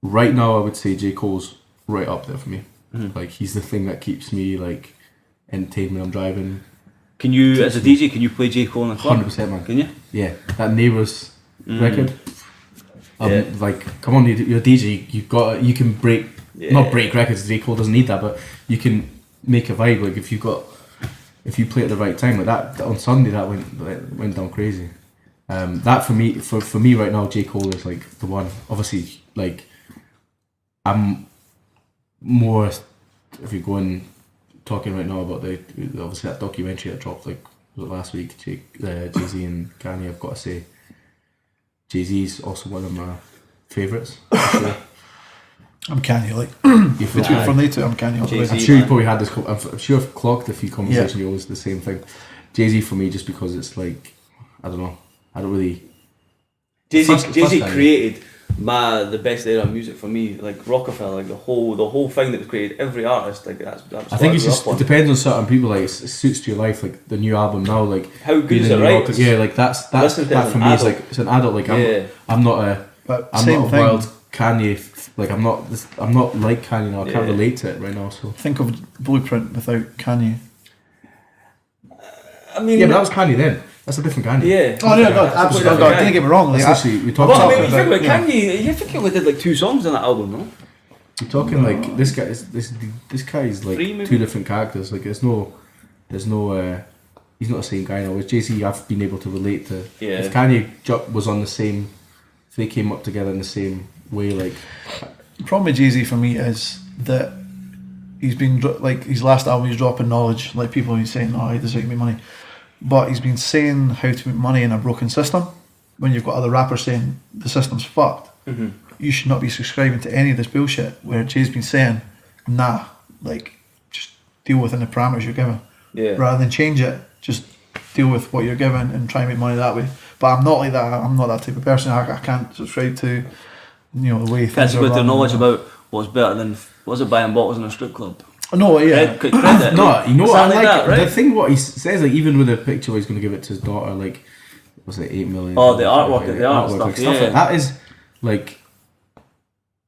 Right now, I would say J. Cole's right up there for me. Like he's the thing that keeps me like entertained when I'm driving. Can you, as a DJ, can you play J. Cole in a club? 100%, man. Can you? Yeah, that Neighbours record. Like, come on, you're a DJ. You can break, not break records. J. Cole doesn't need that, but you can make a vibe. Like if you play at the right time, like that on Sunday, that went down crazy. That for me right now, J. Cole is like the one. Obviously, like I'm more. If you're going. Talking right now about obviously that documentary that dropped like was it last week, Jay-Z and Kanye. I've got to say Jay-Z's also one of my favourites. Sure. I'm Kanye, like from they two, I'm Kanye. I'm sure you probably had this. I'm sure I've clocked a few conversations. You always the same thing. Jay-Z for me, just because it's like I don't know. I don't really. Jay-Z created the best era of music for me, like Rockefeller, like the whole thing that was created. Every artist, like that's I think it's just it depends on certain people. Like it suits to your life. Like the new album now, like how good is it, right? Yeah, like that's that for me. Is like it's an adult. Like I'm not a wild Kanye. Like I'm not like Kanye now. I can't relate to it right now. So think of Blueprint without Kanye. I mean, but that was Kanye then. That's a different Kanye. Yeah. Oh no, absolutely. No, didn't get me wrong. Like, you're talking about. When you think about Kanye, you think he only did like 2 songs on that album, no? You're talking like this guy is like 2 different characters. Like there's no he's not the same guy now. With Jay-Z, I've been able to relate to. Yeah. If Kanye was on the same, if they came up together in the same way, like. The problem with Jay-Z for me is that he's been like his last album, he's dropping knowledge. Like people have been saying, "Oh, he doesn't make money." But he's been saying how to make money in a broken system. When you've got other rappers saying the system's fucked, you should not be subscribing to any of this bullshit. Where Jay's been saying, nah, like just deal within the parameters you're given. Yeah. Rather than change it, just deal with what you're given and try and make money that way. But I'm not like that. I'm not that type of person. I can't subscribe to the way things Can't are go to run. knowledge about what's better than buying bottles in a strip club. No, yeah. Credit. No, you know what I like? That, right? The thing what he says, like even with the picture where he's going to give it to his daughter, like was it 8 million? Oh, the artwork, the art stuff, like, stuff like that is like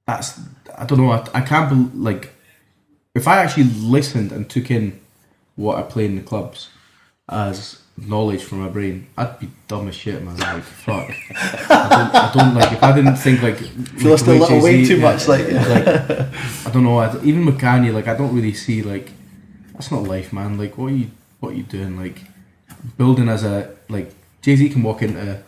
that's I don't know. I can't like if I actually listened and took in what I play in the clubs as knowledge from my brain, I'd be dumb as shit, man. Like fuck. I don't like if I didn't think like feel like still a little way too much. Like I don't know. Even with Kanye, like I don't really see like that's not life, man. Like what are you doing? Like building as a like Jay-Z can walk into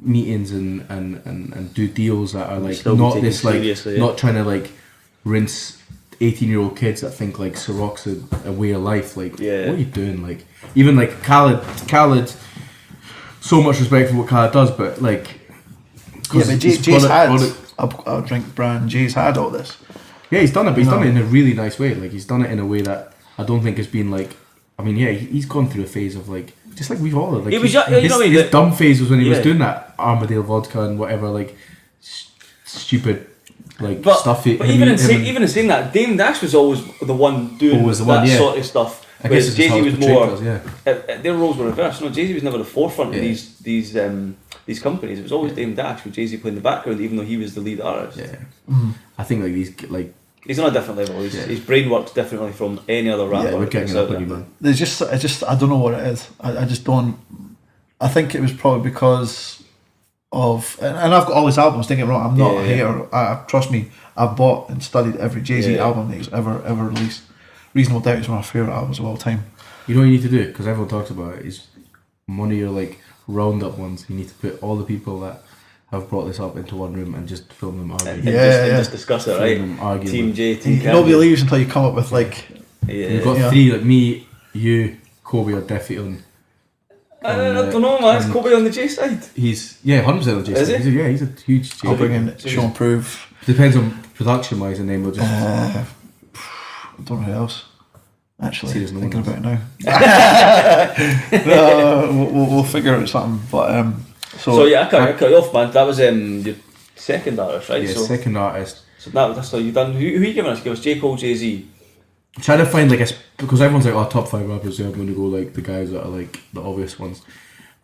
meetings and do deals that are like not this like not trying to like rinse 18-year-old kids that think like Ciroc's a way of life. Like what are you doing? Like even like Khaled, so much respect for what Khaled does, but like but Jay's had a drink brand. Jay's had all this. Yeah, he's done it, but he's done it in a really nice way. Like he's done it in a way that I don't think has been like. I mean, he's gone through a phase of like just like we've all. Like his dumb phase was when he was doing that Armadale vodka and whatever like stupid. Like stuff. But even in saying that, Dame Dash was always the one doing that sort of stuff. Whereas Jay-Z was more. Their roles were reversed. No, Jay-Z was never the forefront of these companies. It was always Dame Dash with Jay-Z playing the background, even though he was the lead artist. Yeah, I think like these like. He's on a different level. His brain works differently from any other rapper. Yeah, we're getting up on you, man. There's just I don't know what it is. I just don't. I think it was probably because of, and I've got all his albums. Don't get me wrong. I'm not a hater. Trust me. I've bought and studied every Jay-Z album that he's ever released. Reasonable Doubt is one of my favourite albums of all time. You know what you need to do, because everyone talks about it, is one of your like roundup ones. You need to put all the people that have brought this up into one room and just film them arguing. And just discuss it, right? Team J, Team Kevin. Nobody leaves until you come up with like. You've got 3, like me, you, Kobe, or Defi on. I don't know, man. Is Kobe on the J side? He's 100% on the J side. He's a huge J. I'll bring in Sean Proof. Depends on production wise, and then we'll just. I don't know who else. Actually, Serious, no one thinking does. about it now. We'll figure out something. But So yeah, I cut you off, man. That was your second artist, right? Yeah, so second artist. that's how you've done. Who you giving us? Give us J. Cole, Jay-Z. I'm trying to find because everyone's like, oh, top 5 rappers. So I'm going to go like the guys that are like the obvious ones.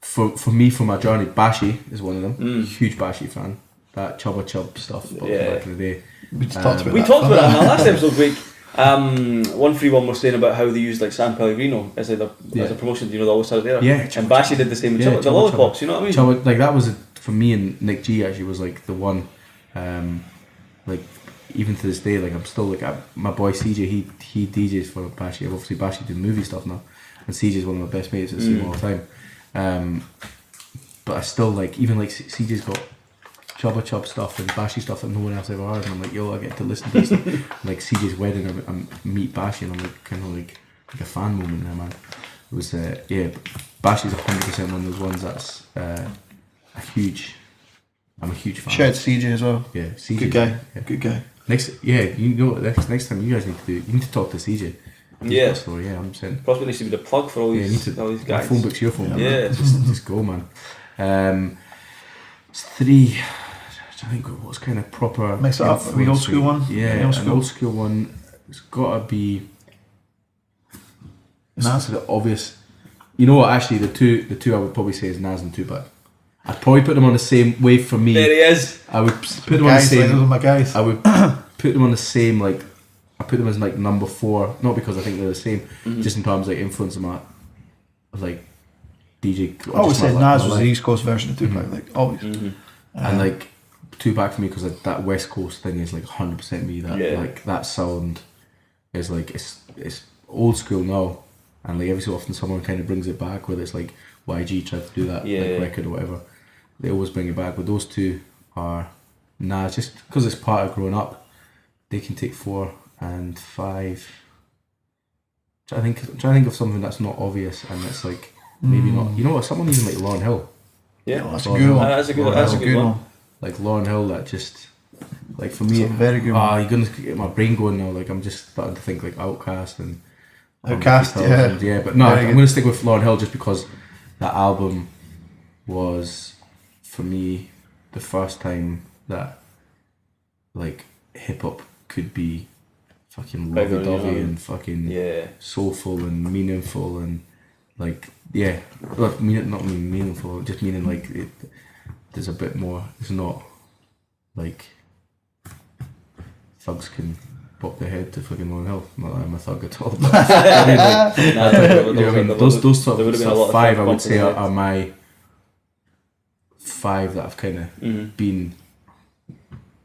For me, for my journey, Bashi is one of them. Huge Bashi fan. That Chubba Chub stuff back in the day. we just talked about We that. talked about that in our last episode week. 131 was saying about how they used like San Pellegrino as a promotion. You know, they always had it there. Yeah, and Bashi did the same with the lollipops. You know what I mean? Chubba, like that was for me and Nick G actually was like the one. Like even to this day, like I'm still like my boy CJ. He DJs for Bashi. Obviously Bashi did movie stuff now, and CJ's one of my best mates. I see him all the time. But I still like even like CJ's got Chubba Chub stuff and Bashi stuff that no one else ever heard, and I'm like, yo, I get to listen to this. Like CJ's wedding, I meet Bashi, and I'm like kind of like a fan moment there, man. It was Bashi's 100% one of those ones that's I'm a huge fan. Shout out to CJ as well. Yeah, CJ. Good guy. Yeah. Good guy. Next time you guys need to talk to CJ. Yeah. Story, yeah, I'm saying. Possibly needs to be the plug for all these My guys. phone book's your phone. Yeah. Man. Just go, man. It's 3. I think what's kind of proper. Mix it up. The old school one. Yeah, The old school. an old school one. It's gotta be. Nas. The obvious. You know what? Actually, the two I would probably say is Nas and Tupac. I'd probably put them on the same wave for me. There he is. I would put them Guys, on the like, those are same. my guys. I would put them on the same. Like I put them as like number 4, not because I think they're the same, just in terms of like influence of my like DJ. I always just my said li- Nas my was the life. East Coast version of Tupac, like always. And like Tupac for me because that West Coast thing is like 100% me. That like that sound is like it's old school now, and like every so often someone kind of brings it back. Whether it's like YG tried to do that like record or whatever, they always bring it back. But those two are just because it's part of growing up. They can take 4 and 5. Trying to think of something that's not obvious and that's like maybe not. You know what? Someone even like Lauryn Hill. Yeah, That's a good one. That's a good one. Like Lauryn Hill, that just like for me, It's a very good one. you're gonna get my brain going now. Like I'm just starting to think like Outkast and Outkast, yeah. But no, Very I'm good. gonna stick with Lauryn Hill just because that album was for me the first time that like hip hop could be fucking Bigger, lovey-dovey you know. and fucking Yeah. soulful and meaningful and like not meaningful, just meaning like there's a bit more. It's not like thugs can pop their head to fucking Lauryn Hill. Not that I'm a thug at all. But I mean, like, you know what I mean? Those top there would have been a lot of 5 I thugs would say bumping are my 5 that I've kind of been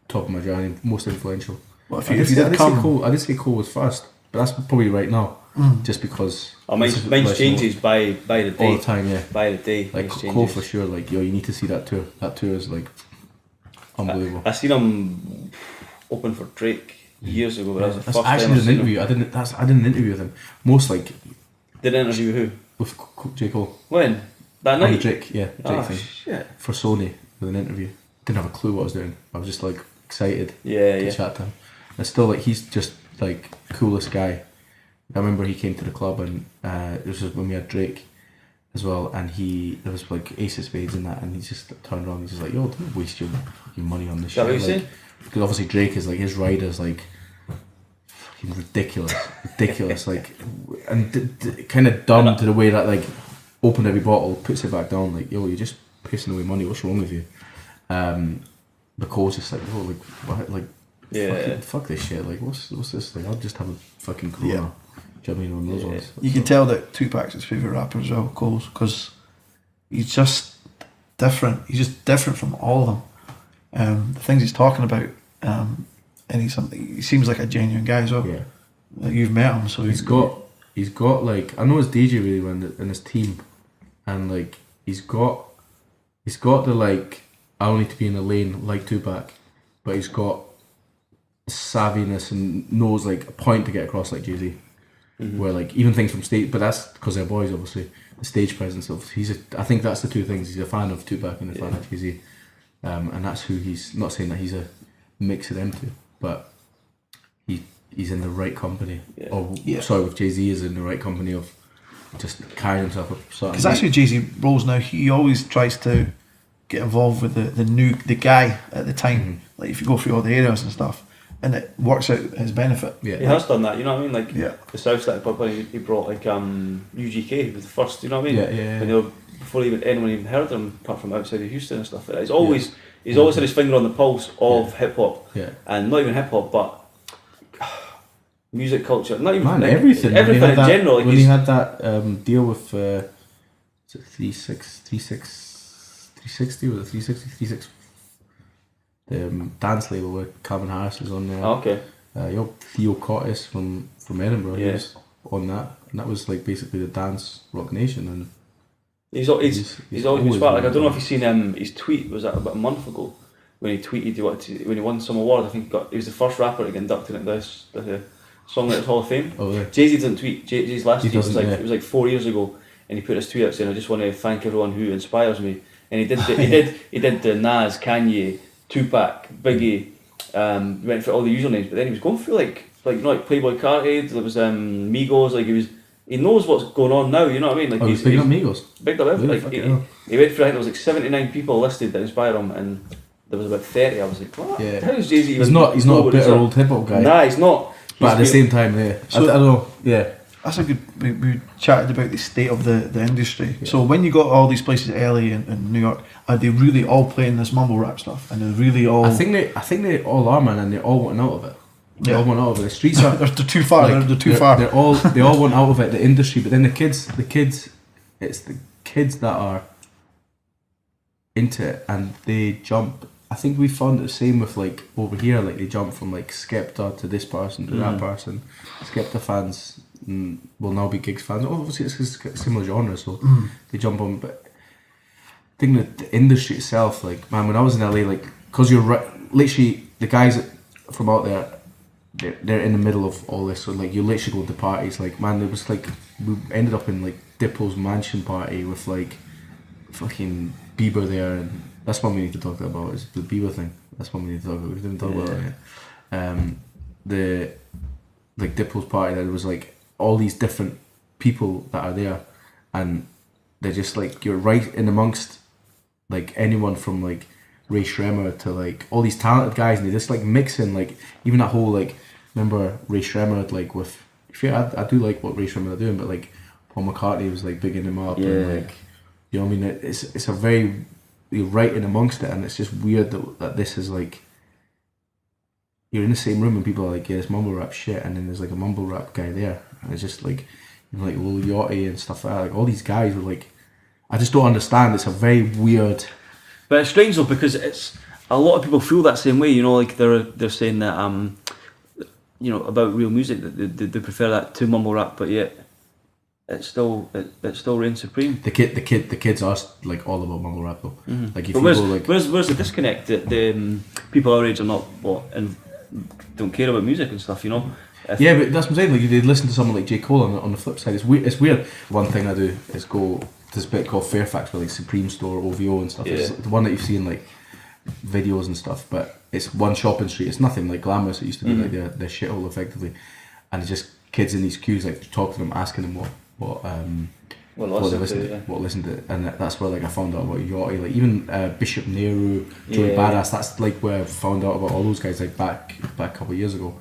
top of my journey, most influential. Well, if I you did did come, I did say Cole was first, but that's probably right now, just because. Mine's changes by the day. all the time, yeah. By the day. Like mine's Cole changes. for sure. Like yo, you need to see that tour. That tour is like unbelievable. I seen him open for Drake years ago, but that was the That's first time actually I an seen him. interview. I did an interview with him. Most like Did an interview with who? with J Cole. When? That On the night? Drake Oh, thing shit. for Sony with an interview. Didn't have a clue what I was doing. I was just like excited Yeah, to yeah. chat to him. And still like he's just like coolest guy. I remember he came to the club and this was when we had Drake as well, and there was like Ace of Spades and that, and he just turned around and he's just like, yo, don't waste your fucking money on this Is that shit. what you Like, said? because obviously Drake is like his rider's like fucking ridiculous, like, and kind of dumb to the way that like opened every bottle, puts it back down, like, yo, you're just pissing away money. What's wrong with you? The Cole's just like, oh, like, what, like, Yeah. fuck this shit. Like, what's this? Like, I'll just have a fucking Corona. Yeah. Do you know what I mean? One of those ones. you can tell that Tupac's his favourite rapper as well, Cole's, because he's just different. He's just different from all of them. The things he's talking about, and he seems like a genuine guy as well. Yeah. You've met him, so He's got like, I know his DJ really well in his team, and like he's got the like, I don't need to be in a lane like Tupac, but he's got savviness and knows like a point to get across like Jay-Z. Where like even things from stage, but that's because they're boys obviously. The stage presence of I think that's the two things. He's a fan of Tupac and a fan of Jay-Z, and that's who he's. Not saying that he's a mix of them two, but he's in the right company. Yeah. Or Yeah. sorry, with Jay-Z is in the right company of just carrying himself up. Because that's who Jay-Z rolls now. He always tries to get involved with the guy at the time. Like if you go through all the areas and stuff, and it works out his benefit. Yeah. He has done that, you know what I mean? Like Yeah. the South started up when he brought like UGK, he was the first, you know what I mean? Yeah. And they were, before anyone even heard of him, apart from outside of Houston and stuff like that. He's always had his finger on the pulse of hip hop, and not even hip hop, but music culture, not even everything. everything in general. Like when he had that deal with is it 360 or the 360 dance label where Calvin Harris is on there. Oh, okay. Theo Cottis from Edinburgh, he Yeah. was on that, and that was like basically the dance rock nation. And He's always been smart. Like I don't know if you've seen his tweet. Was that about a month ago when he tweeted when he won some award? I think he was the first rapper to get inducted into this the Songwriters Hall of Fame. Oh, yeah. Jay-Z doesn't tweet. Jay-Z's last tweet was like yeah. it was like 4 years ago, and he put his tweet out saying, "I just want to thank everyone who inspires me." And he did he did the Nas, Kanye, Tupac, Biggie. Went through all the usernames, but then he was going through like Playboy Carti. There was Migos. Like he knows what's going on now. You know what I mean? Like he's picking up Migos. Picked up everything. Really? Like he went through. I think there was like 79 people listed that inspire him, and there was about 30. I was like, what? Yeah. How is Jay-Z? He's not a bitter old hip hop guy. Nah, he's not. But at the same time, yeah. So- I don't know. Yeah. That's a good. We chatted about the state of the industry. So when you got all these places, LA and New York, are they really all playing this mumble rap stuff? And they're really all. I think they all are, man, and they all want out of it. They all want out of it. The streets are they're too far. like, they're too far. they all want out of it. The industry, but then the kids, it's the kids that are into it, and they jump. I think we found the same with like over here. Like they jump from like Skepta to this person to that person. Skepta fans will now be Jigz fans. Obviously, it's a similar genre, so they jump on. But I think that the industry itself, like man, when I was in LA, like because you're right, literally the guys from out there. They're in the middle of all this, so like you literally go to parties. Like man, there was like we ended up in like Diplo's mansion party with like fucking Bieber there, and that's what we need to talk about is the Bieber thing. That's what we need to talk about. We didn't talk about it yet. The like Diplo's party, there was like all these different people that are there, and they're just like you're right in amongst like anyone from like Ray Shremmer to like all these talented guys, and they just like mix in like even that whole like remember Ray Shremmer like with I do like what Ray Shremmer are doing, but like Paul McCartney was like bigging him up and like you know what I mean, it's a very you're right in amongst it, and it's just weird that this is like you're in the same room and people are like yeah it's mumble rap shit, and then there's like a mumble rap guy there, and it's just like you know, like Lil Yachty and stuff like that, like all these guys were like I just don't understand. It's a very weird. But it's strange though because it's a lot of people feel that same way. You know, like they're saying that you know about real music that they prefer that to mumble rap, but yet it still reigns supreme. The kids are like all about mumble rap though. Like if But you go like where's the disconnect? That the people our age are not and don't care about music and stuff. You know. yeah, but that's what I'm saying. Like you did listen to someone like J. Cole on the flip side. It's weird. It's weird. One thing I do is go to this bit called Fairfax with like Supreme Store, OVO and stuff. It's the one that you've seen like videos and stuff, but it's one shopping street. It's nothing like glamorous. It used to be like the shithole effectively, and it's just kids in these queues like talk to them, asking them what they listen to, and that's where like I found out about Yachty, like even Bishop Nehru, Joey Badass. That's like where I found out about all those guys like back a couple of years ago.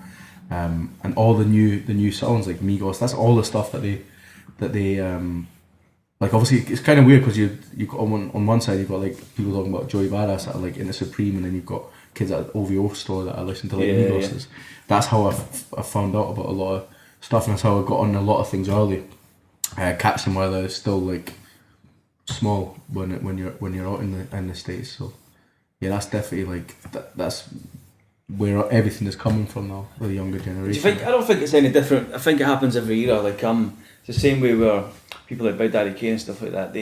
And all the new songs like Migos, that's all the stuff that they like obviously it's kind of weird because you got on one side you've got like people talking about Joey Badass that are like in the Supreme, and then you've got kids at the OVO store that are listening to like Migos. That's how I found out about a lot of stuff, and that's how I got on a lot of things early. Catch them while they're still like small when you're out in the States. So yeah, that's definitely like that's where everything is coming from now with the younger generation. I don't think it's any different. I think it happens every era. Like it's the same way where people like Big Daddy Kane and stuff like that.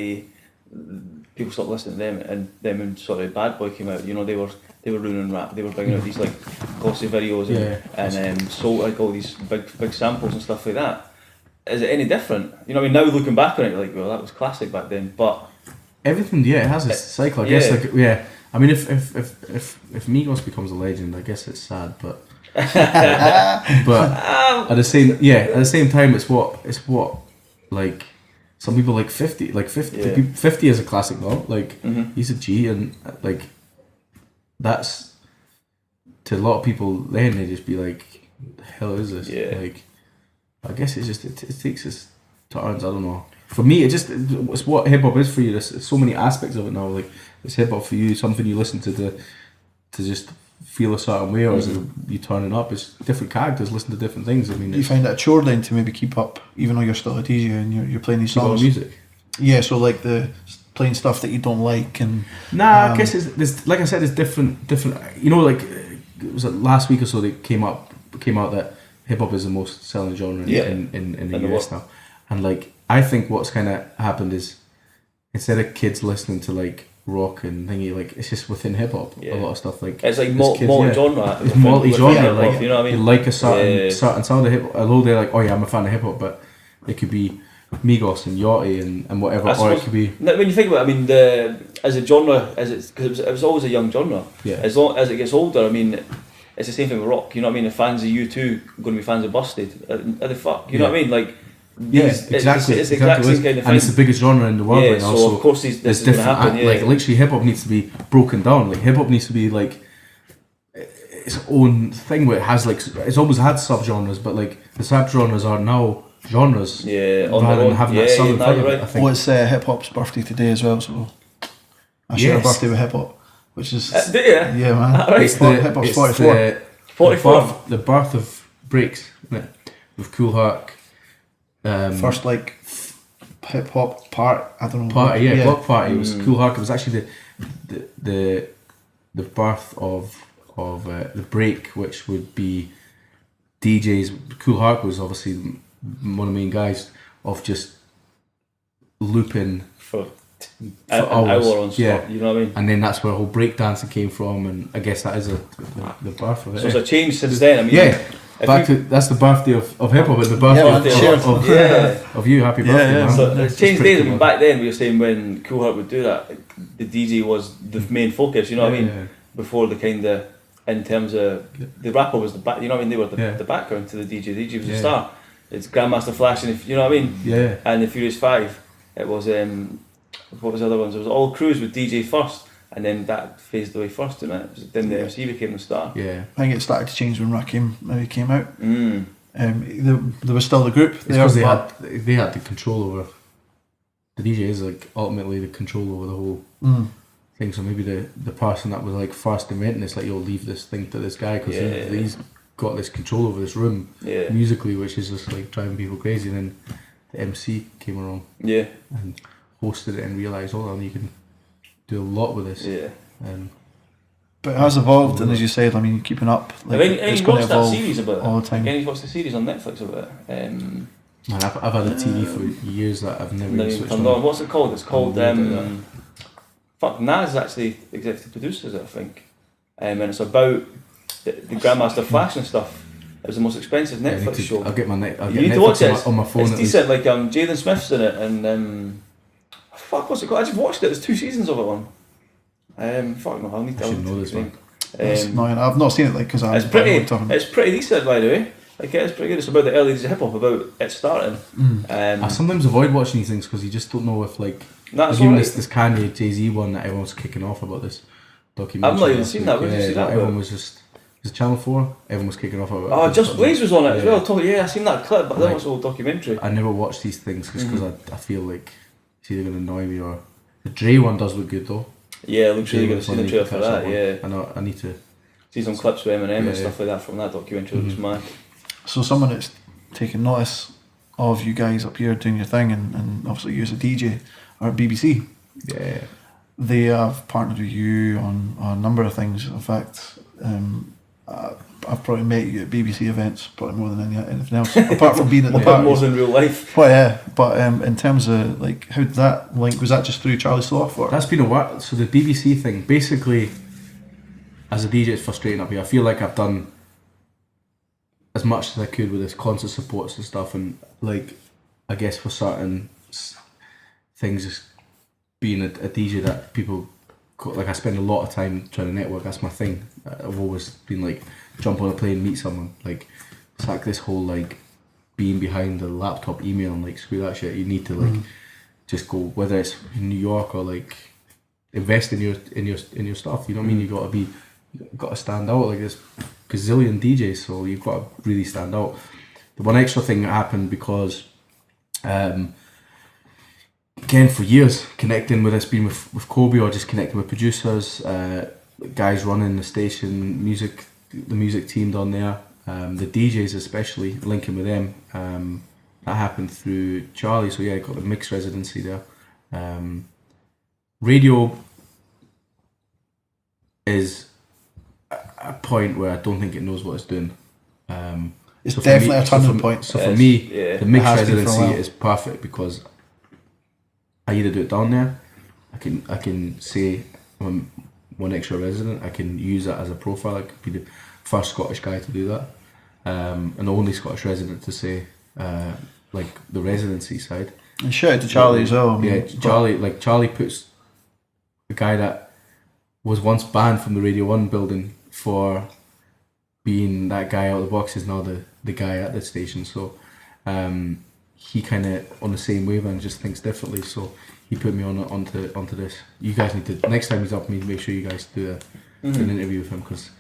People stopped listening to them and sort of Bad Boy came out. You know, they were ruining rap. They were bringing out these like glossy videos and sold like all these big samples and stuff like that. Is it any different? You know, I mean, now looking back on it, you're like, well, that was classic back then. But everything, it has its cycle. I guess, like, I mean, if Migos becomes a legend, I guess it's sad, but But at the same time, it's what like some people like 50. Like 50 is a classic now. Like he's a G, and like that's to a lot of people. Then they just be like, "The hell is this?" Yeah. Like, I guess it takes us turns. I don't know. For me, it's what hip hop is for you. There's so many aspects of it now. Like, it's hip hop for you, something you listen to just feel a certain way, or is it you turning up? It's different characters listen to different things. I mean, Do you find it a chore then to maybe keep up, even though you're still a DJ and you're playing these keep on songs? music. Yeah, so like the playing stuff that you don't like and. Nah, I guess there's like I said, it's different. You know, like it was last week or so that came out that hip hop is the most selling genre in the US now, and like I think what's kind of happened is instead of kids listening to like rock and thingy, like it's just within hip hop a lot of stuff like it's like kids, multi-genre. It's multi-genre, like you know what I mean. You like a certain sound of hip hop, although they're like, oh yeah, I'm a fan of hip hop, but it could be Migos and Yachty and whatever, or it could be. When you think about it, I mean, as a genre, because it was always a young genre. Yeah. As long as it gets older, I mean, it's the same thing with rock. You know what I mean? The fans of U2 going to be fans of Busted. Are the fuck? You know what I mean? Like. Exactly. It's the exact same kind of thing. And it's the biggest genre in the world right now. So of course this is going to happen. Like literally, hip hop needs to be broken down. Like hip hop needs to be like its own thing where it has like it's always had subgenres, but like the subgenres are now genres. Yeah, rather than having that sub in front of it. I think. Well, it's hip hop's birthday today as well, so I share a birthday with hip hop, which is do you? Yeah, man. It's hip hop's 44. 44. The birth of breaks, isn't it? With Cool Herc. First like hip hop part, I don't know. Party, block party was Cool Herc. It was actually the birth of the break, which would be DJs. Cool Herc was obviously one of the main guys of just looping for hours. Hour on spot, you know what I mean? And then that's where the whole breakdancing came from, and I guess that is the birth of it. So it's a change since then. I mean, that's the birthday of hip hop, and the birthday of you. Happy birthday, man. So it's changed days. I mean, back then we were saying when Cool Herc would do that, the DJ was the main focus. You know what I mean? Yeah. Before the kind of, in terms of the rapper was the back. You know what I mean? They were the background to the DJ. The DJ was the star. It's Grandmaster Flash, and you know what I mean? Yeah. And the Furious 5, it was what was the other ones? It was all crews with DJ first, and then that phased away first, didn't it? Then the MC became the star. Yeah. I think it started to change when Rakim maybe came out. There was still the group. It's because they had the control over. The DJ is like ultimately the control over the whole thing. So maybe the person that was like first inventing it's like, you'll leave this thing to this guy because he's got this control over this room musically, which is just like driving people crazy. And then the MC came along and hosted it and realised, hold on, you can do a lot with this. But it has evolved, and as you said, I mean, keeping up. Like, it's going to evolve that series about it all the time. Any watched the series on Netflix about it? Man, I've had a TV for years that I've never even switched on. What's it called? It's called Nas actually executive produces it, I think, and it's about the Grandmaster Flash and stuff. It was the most expensive Netflix show. I'll get you Netflix need to watch it. on my phone. It's decent. Like Jaden Smith's in it, and what's it called? I just watched it. There's 2 seasons of it on. Fuck no, I'll need to. I should know this one. I've not seen it because it's pretty decent, by the way. Like it's pretty good. It's about the early days of hip hop, about it starting. I sometimes avoid watching these things because you just don't know if like. That's even this Kanye Jay-Z one that everyone's kicking off about this documentary. I've not even seen that. Where did you see that? Everyone was just. Was it Channel 4? Everyone was kicking off about it. Oh, Just Blaze was on it as well. I seen that clip, but that was a whole documentary. I never watch these things because I feel like it's either going to annoy me or. The Dre one does look good though. Yeah, it looks really good. I've seen the trailer for that, I need to see some clips with Eminem and stuff like that from that documentary. Looks mad. So someone that's taken notice of you guys up here doing your thing, and obviously you as a DJ are BBC. Yeah. They have partnered with you on a number of things. In fact, I've probably met you at BBC events probably more than anything else, apart from being at the parties. More than real life. Well, yeah, but in terms of like, how did that link? Was that just through Charlie Sloth? Or? That's been a while. So the BBC thing, basically, as a DJ, it's frustrating up here. I feel like I've done as much as I could with this concert supports and stuff, and like, I guess for certain things, just being a DJ that people like I spend a lot of time trying to network. That's my thing. I've always been like jump on a plane, meet someone. Like it's like this whole like being behind a laptop email and like screw that shit. You need to like just go, whether it's in New York or like invest in your stuff. You know what I mean? You got to stand out. Like there's gazillion DJs, so you've got to really stand out. The one extra thing that happened because again, for years, connecting with us, being with Kobe or just connecting with producers, guys running the station, the music team down there, the DJs especially, linking with them. That happened through Charlie, so yeah, I got the mixed residency there. Radio is a point where I don't think it knows what it's doing. It's definitely a turning point. So for me, the mixed residency is perfect because I either do it down there, I can say I'm one extra resident, I can use that as a profile. I could be the first Scottish guy to do that, and the only Scottish resident to say like the residency side. And shout out to Charlie as well. Yeah, Charlie puts the guy that was once banned from the Radio 1 building for being that guy out of the box is now the guy at the station. So he kind of on the same wavelength, just thinks differently. So he put me onto this. You guys need to, next time he's up, need to make sure you guys do an interview with him, because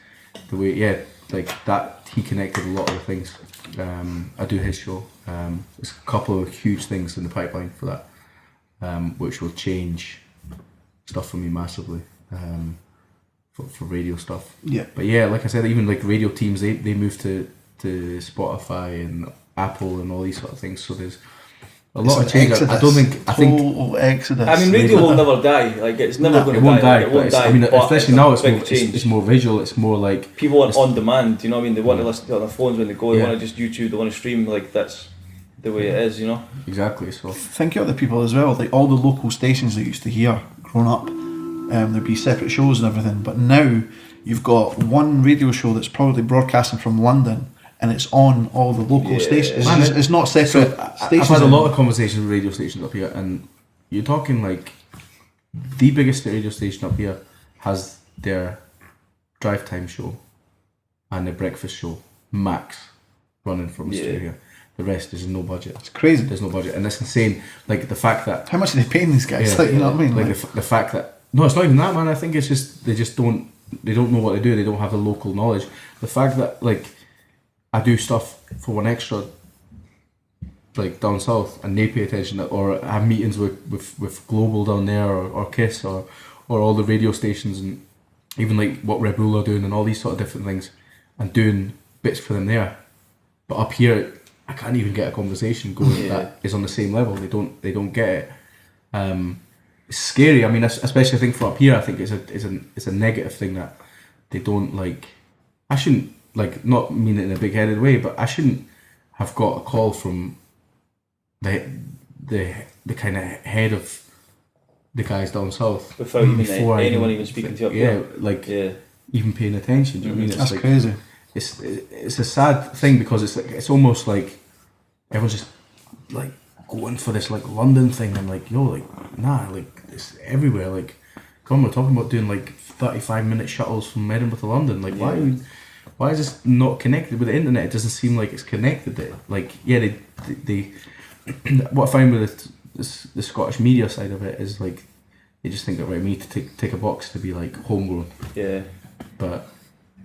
the way like that, he connected a lot of the things. I do his show. There's a couple of huge things in the pipeline for that, which will change stuff for me massively. For radio stuff. Yeah. But yeah, like I said, even like radio teams, they move to Spotify and Apple and all these sort of things. So there's a lot of change. I think total exodus. I mean, radio will never die. Like it's never going to die. It won't die. Like, it won't die. I mean, especially now, it's more visual. It's more like people want on demand. You know what I mean? They want to listen to it on their phones when they go. They Yeah. want to just YouTube. They want to stream. Like that's the way it is. You know. exactly. So think of the people as well, like all the local stations that you used to hear growing up. There'd be separate shows and everything, but now you've got one radio show that's probably broadcasting from London, and it's on all the local stations. It's not separate stations. I've had a lot of conversations with radio stations up here, and you're talking like the biggest radio station up here has their drive time show and their breakfast show max running from Australia. The rest is no budget. It's crazy. There's no budget, and that's insane. Like the fact that How much are they paying these guys? Like, you know what I mean? Like the fact that no, it's not even that, man. I think it's just they don't know what they do. They don't have the local knowledge. The fact that like I do stuff for one extra, like down south, and they pay attention, or have meetings with Global down there, or Kiss, or all the radio stations, and even like what Red Bull are doing, and all these sort of different things, and doing bits for them there. But up here, I can't even get a conversation going that is on the same level. They don't get it. It's scary. I mean, especially I think for up here, I think it's a negative thing that they don't like. I shouldn't like not mean it in a big-headed way, but I shouldn't have got a call from the kind of head of the guys down south Without even anyone even speaking to you. Even paying attention. Do you know what I mean? That's like, crazy. It's a sad thing because it's almost like everyone's just like going for this like London thing. I'm like, yo, like nah, like it's everywhere. Like, come on, we're talking about doing like 35-minute shuttles from Edinburgh to London. Like, why is this not connected with the internet? It doesn't seem like it's connected. Like, yeah, they what I find with the Scottish media side of it is like they just think that right, we need to take a box to be like homegrown. Yeah. But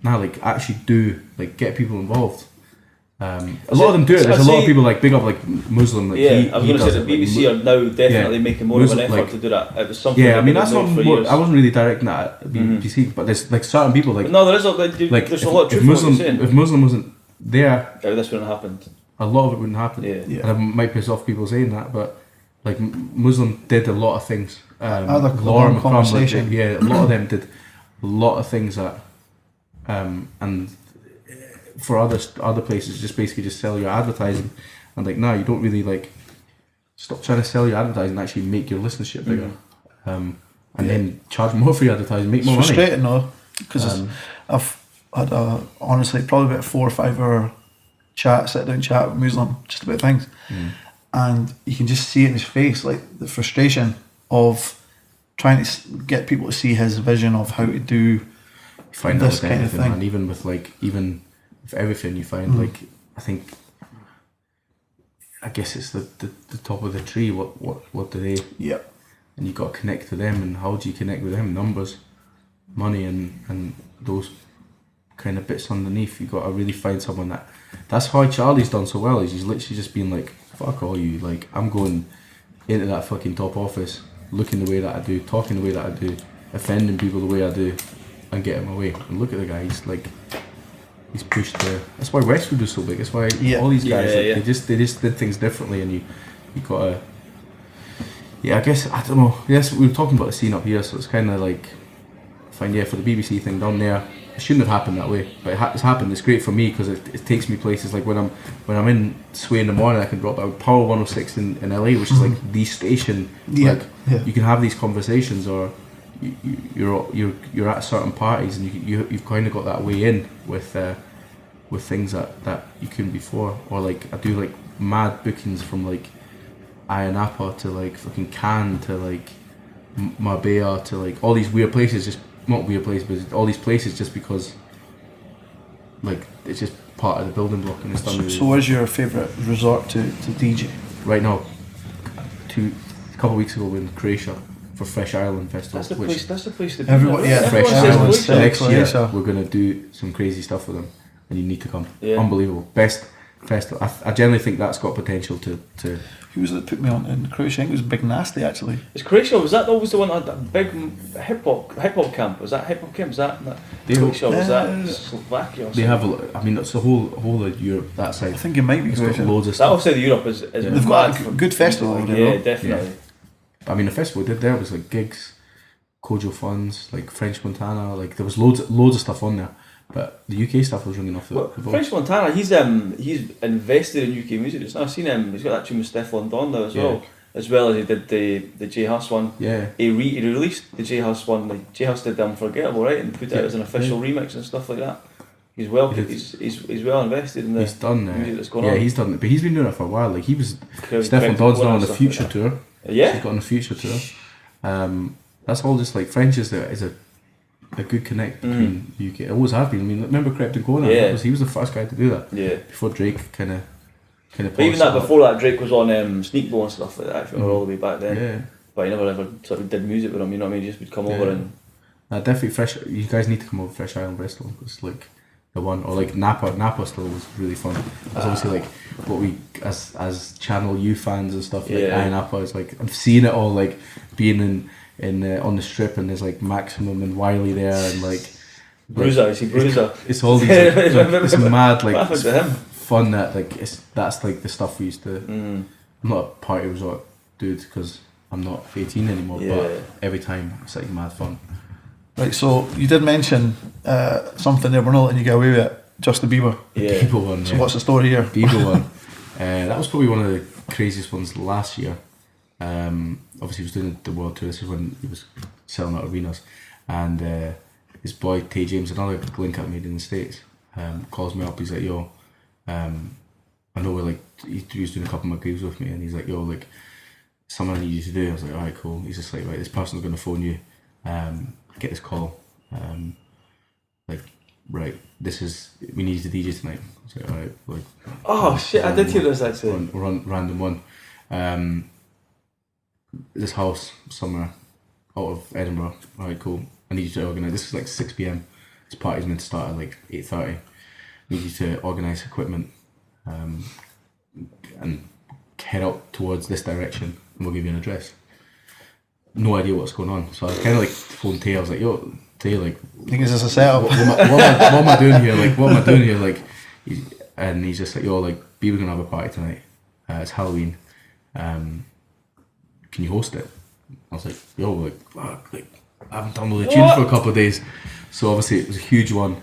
now, like, actually do like get people involved. A lot of them do it. There's a lot of people like big up like Muslim. Like, I was going to say the BBC are now definitely making more Muslim, of an effort like, to do that. It was something. Yeah, I mean that's not. for years. I wasn't really directing that at BBC, but there's like certain people like. But no, there is there's a lot of truth if in what you're saying. If Muslim wasn't there, this wouldn't have happened. a lot of it wouldn't happen. Yeah. And I might piss off people saying that, but like Muslim did a lot of things. Laura conversation. A lot of them did a lot of things that, and for other places, just basically just sell your advertising, and like, no, you don't really like stop trying to sell your advertising and actually make your listenership bigger, and then charge more for your advertising, make more money. It's frustrating though, because I've had honestly probably about a 4 or 5 hour sit down chat with Muslim just about things, and you can just see it in his face, like the frustration of trying to get people to see his vision of how to do Find this out with kind of everything, thing. man. Even with everything, you find like, I guess it's the top of the tree. What do they? Yep. And you got to connect to them. And how do you connect with them? Numbers, money, and those kind of bits underneath. You got to really find someone that. That's how Charlie's done so well. Is he's literally just been like, fuck all you. Like, I'm going into that fucking top office, looking the way that I do, talking the way that I do, offending people the way I do, and getting my way. And look at the guy. He's pushed the. That's why Westwood is so big. That's why all these guys they just did things differently, and you gotta. Yeah, I guess I don't know. Yes, we were talking about the scene up here, so it's kind of like, for the BBC thing down there, it shouldn't have happened that way, but it's happened. It's great for me because it takes me places. Like when I'm in Sway in the morning, I can drop out Power 106 in LA, which is like the station. You can have these conversations, or you're at certain parties, and you've kind of got that way in with things that you couldn't before. Or like I do like mad bookings from like Ayia Napa to like fucking Cannes to like Marbella to like all these weird places, just not weird places, but all these places just because like it's just part of the building block, and it's done really. So where's your favourite resort to DJ? Right now, a couple of weeks ago in Croatia for Fresh Island Festival. That's the place to be. Everyone, Fresh Island Island. Next year Croatia. we're gonna do some crazy stuff with them, and you need to come. Yeah. Unbelievable, best festival. I generally think that's got potential to. Who was it that put me on in Croatia? I think it was Big Nasty actually. Is Croatia, was that always the one that had that big hip hop camp? Was that hip hop camp? Was that Croatia? Was that Slovakia? Or They have. I mean, it's the whole of Europe that side. I think it might be It's got Croatia. loads of that stuff. outside of Europe is They've got a good festival over there. Yeah, though. definitely. I mean, the festival we did there was like Jigz, Kojo Funds, like French Montana. Like there was loads of stuff on there. But the UK stuff was ringing off the Well, ball. French Montana, he's invested in UK music. Just now. I've seen him. He's got that tune with Stefflon Don now as well as he did the J Hus one. Yeah. He released the J Hus one. Like J Hus did the Unforgettable, right, and put it out as an official remix and stuff like that. He's well invested in the music that's going on. Yeah, he's done it, but he's been doing it for a while. Like he was Craig Stefflon Don's now on the stuff Future like tour. Yeah, He's got on the Future tour. That's all just like French is a good connect between UK. It always have been. I mean, remember Krypton Kona? Yeah. He was the first guy to do that. Yeah. Before Drake kind of. But even that before that, Drake was on Sneakbo and stuff like that. If you remember all the way back then. Yeah. But he never ever sort of did music with him. You know what I mean? He just would come over and. Definitely Fresh. You guys need to come over to Fresh Island Bristol. It's like the one, or like Napa. Napa still was really fun. It's obviously like what we as Channel U fans and stuff. Like Ayia Napa is like I've seen it all, like being in on the strip, and there's like Maximum and Wiley there, and like. Bruiser, is he Bruiser? It's all these it's mad like What happened to him? fun that like that's like the stuff we used to. I'm not a party resort dude because I'm not 18 anymore. But every time it's like mad fun. Right, so you did mention something there. We're not letting you get away with it. Justin Bieber. Yeah. Bieber one. So what's the story here? Bieber one. That was probably one of the craziest ones last year. Obviously, he was doing the world tour. This is when he was selling out arenas, and his boy Tay James, another link I made in the States, calls me up. He's like, "Yo, I know we're like he was doing a couple of my gigs with me, and he's like, yo, like something I need you to do." I was like, "Alright, cool." He's just like, "Right, this person's gonna phone you. Get this call. Like, right, we need you to DJ tonight." I was like, "Alright, like." Oh shit! I did hear this actually. Random one. This house somewhere out of Edinburgh. Alright, cool. I need you to organise. This is like 6 p.m. This party's meant to start at like 8:30. I need you to organise equipment and head up towards this direction, and we'll give you an address. No idea what's going on, so I kind of like phoned Tay. I was like, "Yo, Tay, like, I think it's just a setup. what am I doing here? Like, what am I doing here?" Like, and he's just like, "Yo, like, Bieber's gonna have a party tonight. It's Halloween. Can you host it?" I was like, "Yo, like, fuck, like, I haven't downloaded tunes for a couple of days." So obviously it was a huge one.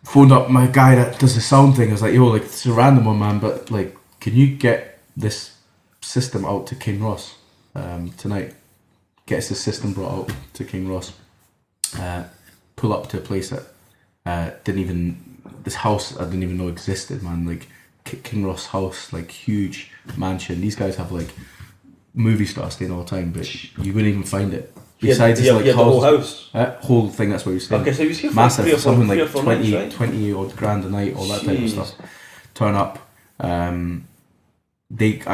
Phoned up my guy that does the sound thing. I was like, "Yo, like, it's a random one, man, but like, can you get this system out to King Ross tonight? Gets the system brought out to King Ross. Pull up to a place that this house I didn't even know existed, man. Like King Ross house, like huge mansion. These guys have like movie star staying all the time, but you wouldn't even find it. Yeah, Besides, yeah, it's like yeah, the whole house. whole thing. That's where you're staying. Okay, so you was here for massive, 3 or 4, something 3 or like 4 20, nights, right? 20 odd grand a night, all that type of stuff. Turn up. I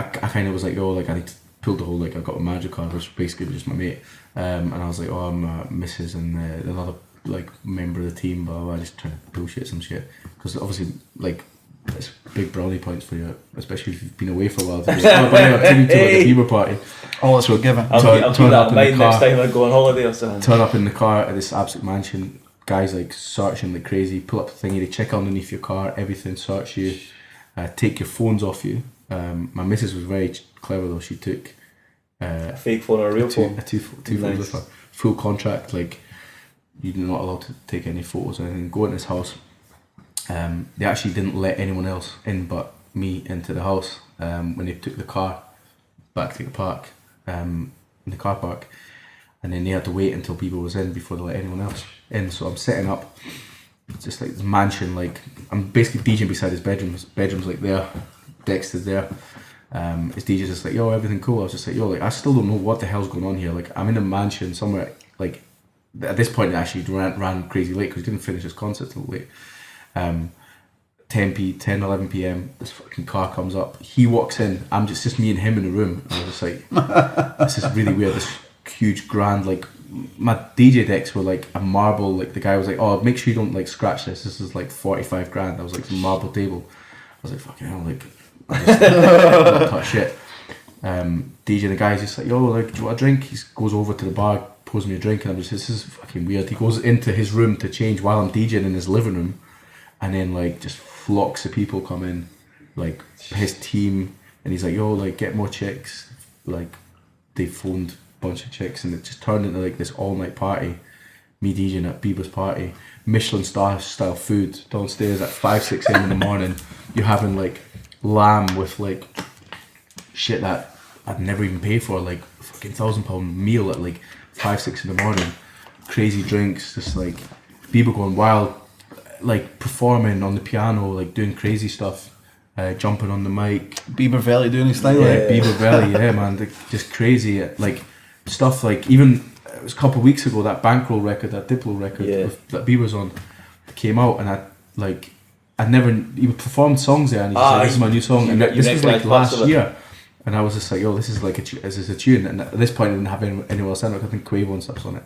kind of was like, oh, like I need to pull the whole, like I got a manager card, which basically was just my mate, and I was like, oh, I'm Mrs. and another like member of the team, but I just trying to bullshit some shit because obviously like it's big brownie points for you, especially if you've been away for a while. To be like, oh, but I'll take you to like a Bieber party. Oh, that's forgiven. I'll keep that in mind next time I go on holiday or something. Turn up in the car at this absolute mansion. Guys like searching like crazy. Pull up the thingy, they check underneath your car, everything, search you, take your phones off you. My missus was very clever though. She took a fake phone or a real phone. Two phones with her. Full contract. Like you're not allowed to take any photos or anything. Go in this house. They actually didn't let anyone else in but me into the house when they took the car back to the park, in the car park, and then they had to wait until people was in before they let anyone else in. So I'm setting up just like this mansion, like I'm basically DJing beside his bedroom. His bedroom's like there, Dexter's there. His DJ's just like, yo, everything cool. I was just like, yo, like I still don't know what the hell's going on here. Like I'm in a mansion somewhere. Like at this point, it actually ran crazy late because he didn't finish his concert till late. 11 p.m. This fucking car comes up. He walks in. I'm just me and him in the room. And I was just like, this is really weird. This huge grand, like my DJ decks were like a marble. Like the guy was like, oh, make sure you don't like scratch this. This is like 45 grand. I was like, some marble table. I was like, fucking hell, like I just not touch shit. DJ, the guy's just like, yo, like, do you want a drink? He goes over to the bar, pours me a drink, and I'm just, this is fucking weird. He goes into his room to change while I'm DJing in his living room, and then like just flocks of people come in, like his team, and he's like, yo, like get more chicks. Like they phoned a bunch of chicks, and it just turned into like this all night party. Me DJing at Bieber's party, Michelin star style food downstairs at 5-6 a.m. in the morning. You're having like lamb with like shit that I'd never even pay for, like fucking £1,000 meal at like 5-6 in the morning. Crazy drinks, just like Bieber going wild, like performing on the piano, like doing crazy stuff, jumping on the mic. Bieber Valley doing his thing, Yeah, like Bieber Valley, yeah, man, like, just crazy, like stuff. Like even it was a couple of weeks ago, that Bankroll record, that Diplo record that Bieber's on, came out, and I'd never even performed songs there, and he said, this is my new song, and this was like last year, and I was just like, yo, this is like this is a tune, and at this point I didn't have anyone else on it. I think Quavo and stuff's on it.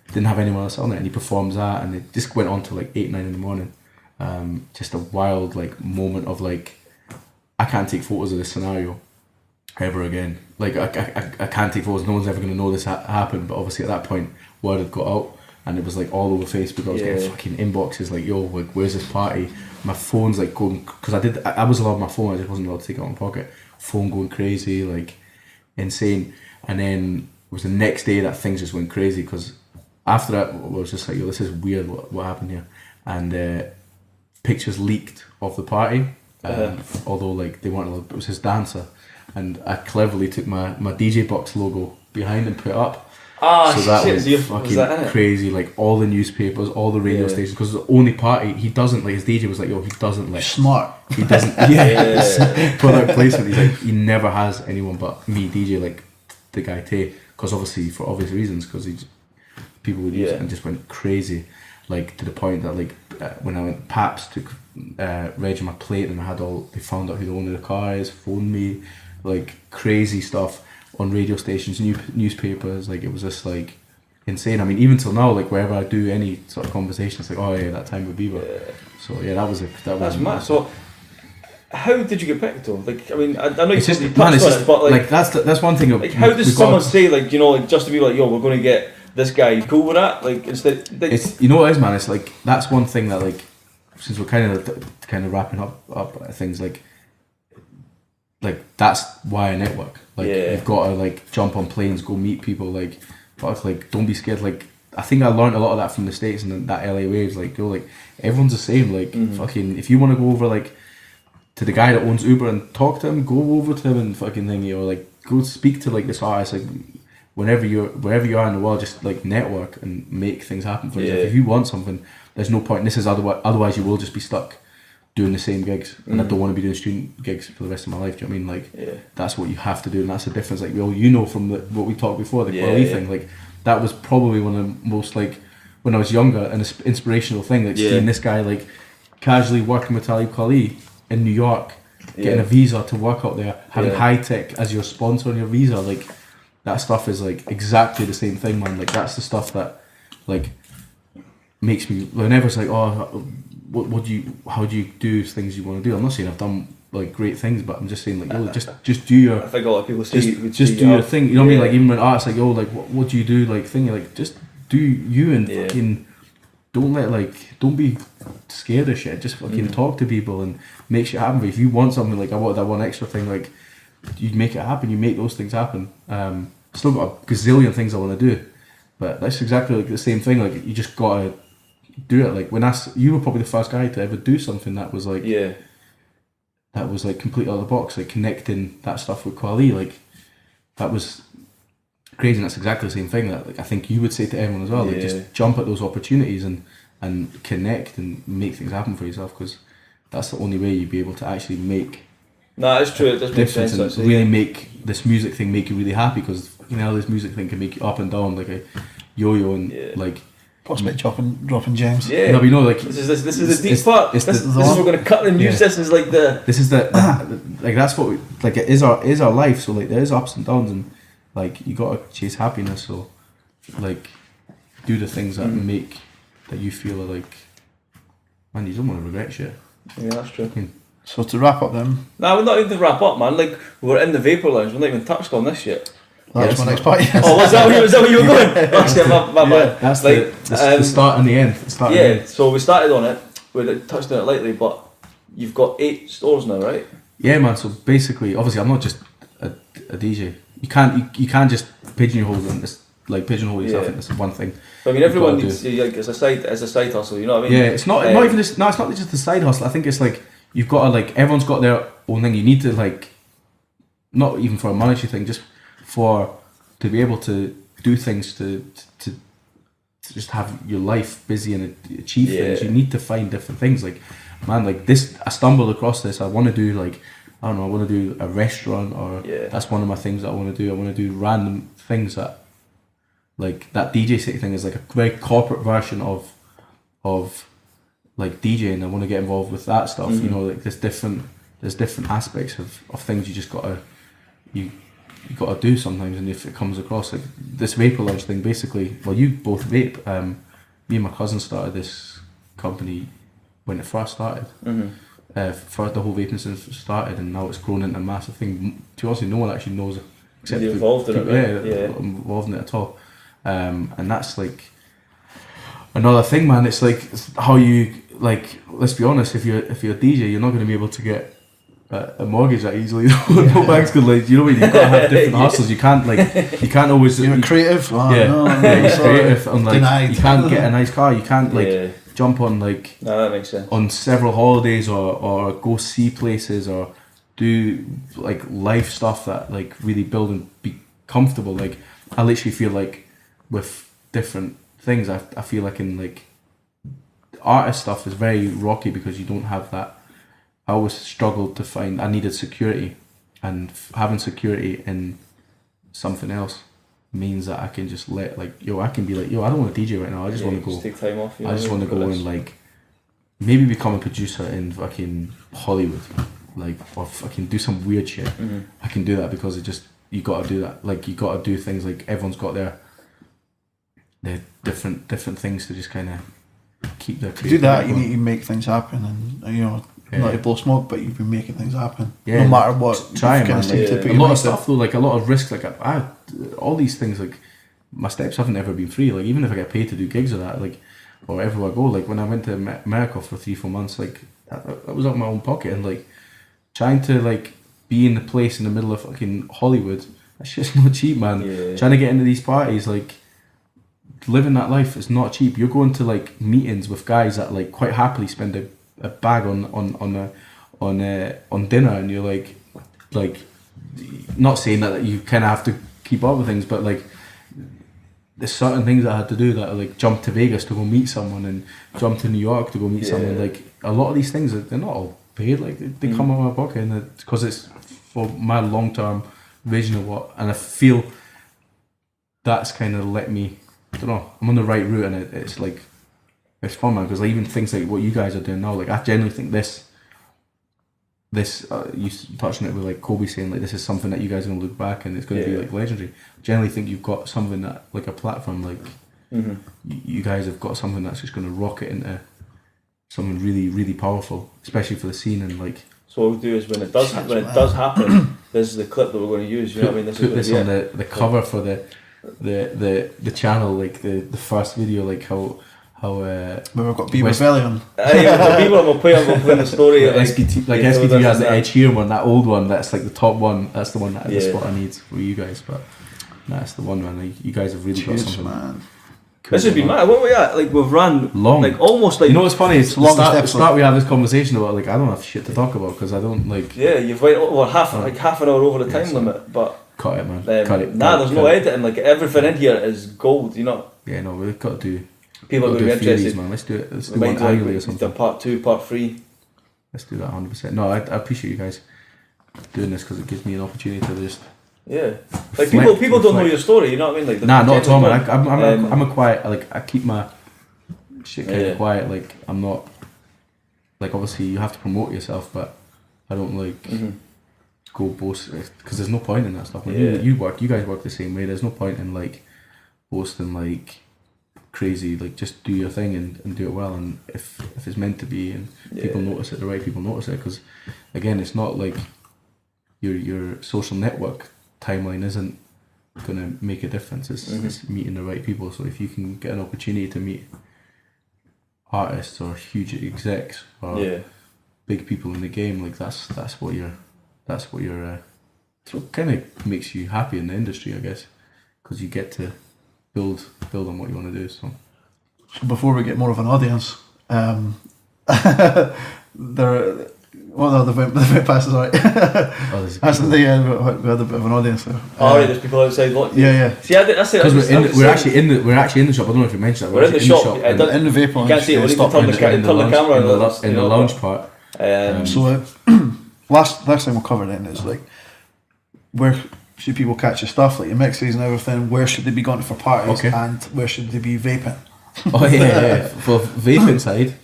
Didn't have anyone else on it, and he performs that, and it just went on to like 8-9 in the morning. Just a wild like moment of like, I can't take photos of this scenario ever again. Like I can't take photos. No one's ever gonna know this happened. But obviously at that point, word had got out, and it was like all over Facebook. I was getting fucking inboxes like, yo, like where's this party? My phone's like going, because I was allowed my phone. I just wasn't allowed to take it out of my pocket. Phone going crazy, like insane. And then it was the next day that things just went crazy, because after that I was just like, yo, this is weird. What happened here? And pictures leaked of the party. Although like they weren't allowed, it was his dancer, and I cleverly took my DJ box logo behind and put it up. So that was fucking crazy. Like all the newspapers, all the radio stations, because the only party he doesn't like, his DJ was like, yo, he doesn't like, smart. He doesn't product placement. He's like, he never has anyone but me DJ, like the guy Tay, because obviously for obvious reasons, because people would use it, and just went crazy, like to the point that like when I went, Paps took reg my plate, and they found out who the owner of the car is, phoned me, like crazy stuff on radio stations, newspapers. Like it was just like insane. I mean, even till now, like wherever I do any sort of conversation, it's like, oh yeah, that time with Bieber. So yeah, that's mad. So how did you get picked though? Like, I mean, I know you just touched on it, but like that's one thing. Like, how does someone say, like, you know, like Justin Bieber, like, yo, we're going to get this guy? You cool with that? Like, instead, it's, you know what it is, man. It's like, that's one thing that, like, since we're kind of wrapping up things, like that's why I network. Like you've got to like jump on planes, go meet people. Like fuck, like don't be scared. Like I think I learned a lot of that from the States and that LA waves. Like yo, like everyone's the same. Like fucking, if you want to go over like to the guy that owns Uber and talk to him, go over to him and fucking thingy, or like go speak to like this artist. Like wherever you are in the world, just like network and make things happen for you. If you want something, there's no point. This is otherwise you will just be stuck doing the same gigs, and I don't want to be doing student gigs for the rest of my life. Do you know what I mean? Like, that's what you have to do, and that's the difference. Like, well, you know, from what we talked before, the quality thing. Like, that was probably one of the most, like, when I was younger, an inspirational thing. Like, seeing this guy like casually working with Talib Kweli in New York, getting a visa to work out there, having High Tech as your sponsor on your visa. Like, that stuff is like exactly the same thing, man. Like, that's the stuff that like makes me. Whenever it's like, oh, how do you do things you want to do? I'm not saying I've done like great things, but I'm just saying like, yo, just do your. I think a lot of people see just do your thing. You know what I mean? Like, even when artists like, yo, like what do you do? Like, thing, like, just do you and fucking don't be scared of shit. Just fucking talk to people and make shit happen. But if you want something, like I want that one extra thing, like, you make it happen. You make those things happen. Still got a gazillion things I want to do, but that's exactly like the same thing. Like, you just gotta do it. Like, you were probably the first guy to ever do something that was like that was like completely out of the box, like connecting that stuff with Kweli. Like, that was crazy. And that's exactly the same thing that, like, I think you would say to everyone as well. Like, just jump at those opportunities and connect and make things happen for yourself, because that's the only way you'd be able to actually make. No, it's true. It does make sense. And really make this music thing make you really happy, because this music thing can make you up and down like a yo-yo and like. Possibly dropping gems. Yeah. No, but you know, like, this is the deep part. This is we're going to cut the news. This is like the. This is the like, that's what like it is our life. So like, there is ups and downs, and like, you gotta chase happiness. So like, do the things that make that you feel are like, man, you don't want to regret shit. Yeah, that's true. So to wrap up then. Nah, we're not even to wrap up, man. Like, we're in the Vapor Lounge. We're not even touched on this yet. That's my next part. Oh, was that where you were going? Actually, my bad. That's like, the start and the end. So we started on it. We touched on it lightly, but you've got 8 stores now, right? Yeah, man. So basically, obviously, I'm not just a DJ. You can't just pigeonhole yourself into one thing. I mean, everyone needs to, like, it's a side hustle. You know what I mean? Yeah, it's not even this. No, it's not just a side hustle. I think it's like, you've got to, like, everyone's got their own thing. You need to, like, not even for a monetary thing, just to be able to do things to just have your life busy and achieve things. You need to find different things. Like, man, like this, I stumbled across this. I want to do, like, I don't know, I want to do a restaurant, or that's one of my things that I want to do. I want to do random things that, like, that DJ city thing is like a very corporate version of like DJing. I want to get involved with that stuff. You know, like, there's different aspects of things you just gotta you got to do sometimes. And if it comes across, like this Vapor Lounge thing, basically, well, you both vape. Me and my cousin started this company when it first started. First the whole vaping since it started, and now it's grown into a massive thing. To be honest, no one actually knows except you're involved in it, right? Involved in it at all. And that's like another thing, man. It's like, it's how you, like, let's be honest, if you're a DJ, you're not going to be able to get a mortgage that easily. No bank's good, like, you know what I mean? You've got to have different hustles. You can't always. You're creative. Oh, you're creative, and like, denied. You can't get a nice car. You can't jump on, like, no, that makes sense, on several holidays, or go see places, or do like life stuff that, like, really build and be comfortable. Like, I literally feel like with different things, I feel like in, like, artist stuff is very rocky because you don't have that. I always struggled to find, I needed security, and having security in something else means that I can just I can be like, I don't want to DJ right now, I just want to go, take time off, I just want to go and, like, maybe become a producer in fucking Hollywood, like, or fucking do some weird shit. I can do that because you got to do that. Like, you got to do things, like, everyone's got their different things to just kind of keep their. To do that, you need to make things happen, and not to blow smoke, but you've been making things happen. Yeah, no matter what. Trying, man. A lot of stuff though, like a lot of risk. Like, I all these things, like, my steps haven't ever been free. Like, even if I get paid to do gigs or that, like, or everywhere I go, like when I went to America for 3-4 months, like that was out of my own pocket, and like trying to, like, be in the place in the middle of fucking Hollywood, that's just not cheap, man. Trying to get into these parties, like, living that life is not cheap. You're going to, like, meetings with guys that, like, quite happily spend a bag on dinner, and you're like not saying that you kind of have to keep up with things, but like there's certain things that I had to do, that like jump to Vegas to go meet someone and jump to New York to go meet someone. Like a lot of these things, they're not all paid. Like they come out of my pocket, and because it's for my long term vision of what, and I feel that's kind of let me. I don't know. I'm on the right route, and it's like it's fun, man. Because like, even things like what you guys are doing now, like I genuinely think this you touched on it with like Kobe saying like this is something that you guys are gonna look back and it's gonna be like legendary. Generally think you've got something that like a platform like you guys have got something that's just gonna rocket into something really really powerful, especially for the scene. And like so what we'll do is when it does happen, this is the clip that we're going to use. You know what I mean? Put this on the cover for the channel, like the first video, like how we've got Bieber belly on. Bieber, we'll play in the story. SPT has the Edge Sheeran one, that old one. That's like the top one. That's the one that the spot I need for you guys. But that's the one, man. Like, you guys have really got something. Man. Cool, this would be mad. What we at? Like we've run long, like almost like. You know what's funny? It's the start we have this conversation about like I don't have shit to talk about because I don't like. Yeah, you've waited half an hour over the time limit, but. Cut it, man. Cut it. There's no editing. Like everything in here is gold. You know. Yeah, no, we've got to do. People are going to be interested. Man. Let's do it. Let's do one annually or something. Part 2, part 3. Let's do that 100%. No, I appreciate you guys doing this because it gives me an opportunity to just. Yeah, like people don't know your story. You know what I mean? Like not at all, man. I'm a quiet. Like I keep my shit kind of quiet. Like I'm not. Like obviously you have to promote yourself, but I don't like go boast because there's no point in that stuff. When you guys work the same way. There's no point in like boasting like crazy. Like just do your thing and do it well. And if it's meant to be and people notice it, the right people notice it. Because again, it's not like your social network timeline isn't gonna make a difference. It's meeting the right people. So if you can get an opportunity to meet artists or huge execs or big people in the game, like that's what you're so it kind of makes you happy in the industry, I guess, because you get to build on what you want to do. So before we get more of an audience, the vent passes right. That's we had a bit of an audience there. There's people outside. Yeah. See, that's it. Because we're actually in the shop. I don't know if you mentioned that. We're in the shop. In the vape lounge. You can't see it. We need to turn the camera in the lounge part. So last time we covered it, it's like where should people catch your stuff, like your mixes and everything? Where should they be going for parties, and where should they be vaping? For vaping side,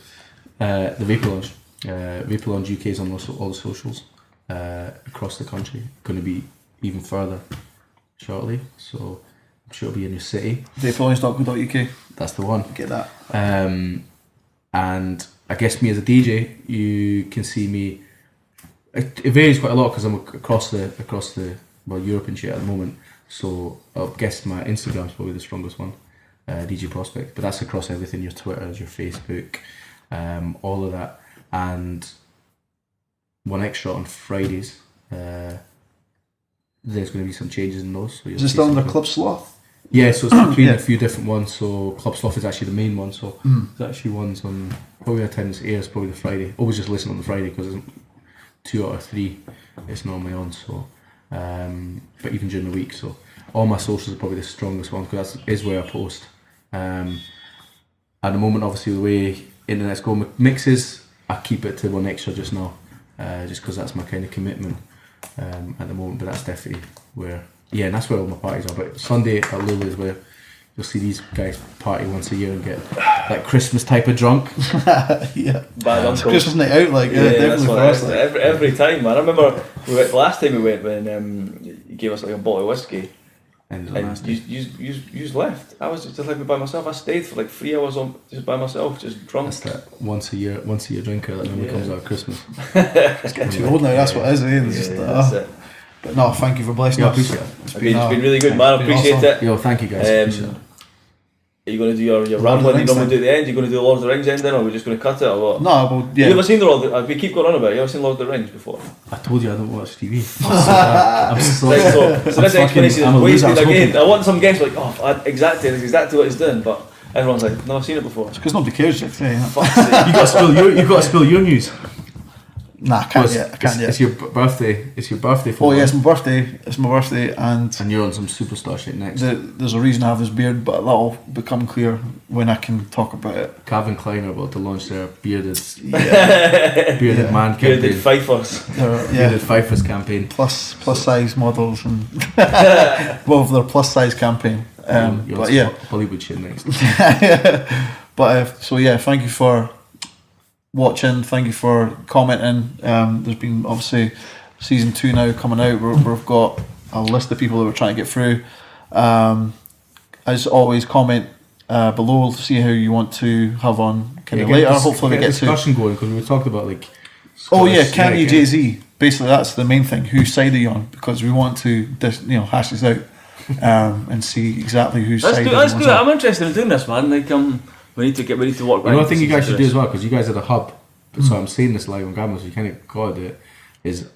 the Vapor Lounge. Vapor Lounge UK is on all the socials across the country. Going to be even further shortly, so I'm sure it'll be in your city. vaporlounge.co.uk. That's the one. Get that. And I guess me as a DJ, you can see me. It varies quite a lot because I'm across the Europe and shit at the moment. So I guess my Instagram is probably the strongest one, DJ Prospect. But that's across everything: your Twitter, your Facebook, all of that. And one extra on Fridays. There's going to be some changes in those. So is it still under Club Sloth? Yeah, so it's between a few different ones. So Club Sloth is actually the main one. So there's actually ones on probably at times airs probably the Friday. Always just listen on the Friday because 2 out of 3 it's normally on. So, but even during the week. So all my socials are probably the strongest ones because that is where I post. At the moment, obviously the way internet's going, mixes. I keep it to one extra just now, just because that's my kind of commitment at the moment. But that's definitely where, and that's where all my parties are. But Sunday at Lulu is where you'll see these guys party once a year and get like Christmas type of drunk. Bad uncle. Christmas night out, definitely for us. Every time, man. I remember the last time we went when you gave us like a bottle of whiskey. And you left. I was just like by myself. I stayed for like 3 hours just by myself, just drunk. That's that once a year drinker that normally comes out at Christmas. It's getting too old now. That's what it is. That's it. But no, thank you for blessing us. Appreciate it. It's been really good, man. I appreciate awesome. it. Thank you guys. Are you going to do your run when you normally do at the end? Are you going to do the Lord of the Rings ending, or are we just going to cut it, or what? No, but You ever seen the Lord of the... We keep going on about it. You ever seen Lord of the Rings before? I told you I don't watch TV. I'm sorry. So this explanation is wasted again. I want some guests like, that's exactly what he's doing, but everyone's like, no, I've seen it before. It's because nobody cares. You got to spill your news. Nah, I can't yet. I can't yet. It's your birthday. It's your birthday. Oh yeah, it's my birthday. It's my birthday, and you're on some superstar shit next. There's a reason I have this beard, but that'll become clear when I can talk about it. Calvin Klein are about to launch their bearded man campaign. Bearded Fifers. Bearded Fifers campaign. Plus size models and well, their plus size campaign. But yeah, Hollywood shit next. But so yeah, thank you for watching. Thank you for commenting. There's been obviously season 2 now coming out. We've got a list of people that we're trying to get through. As always, comment below. See who you want to have on kind of later. Hopefully we get discussion going, because we talked about like. Kanye, Jay-Z. Basically, that's the main thing. Whose side are you on? Because we want to hash this out and see exactly whose side. Let's do it. I'm interested in doing this, man. Like we need to work. One thing you guys should do as well, because you guys are the hub. So I'm saying this live on camera, so you kind of gotta do it. Is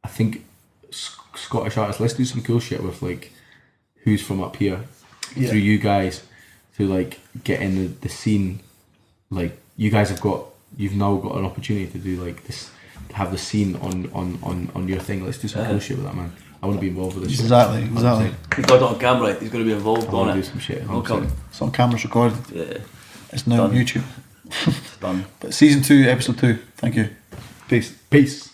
I think Scottish artists, let's do some cool shit with like who's from up here through you guys to like get in the scene. Like you guys you've now got an opportunity to do like this, to have the scene on your thing. Let's do some cool shit with that, man. I want to be involved with this. Exactly. He's got it on camera. He's going to be involved on it. Do some shit. It's on camera's recorded. Yeah. It's now on YouTube. It's done. But season 2, episode 2. Thank you. Peace.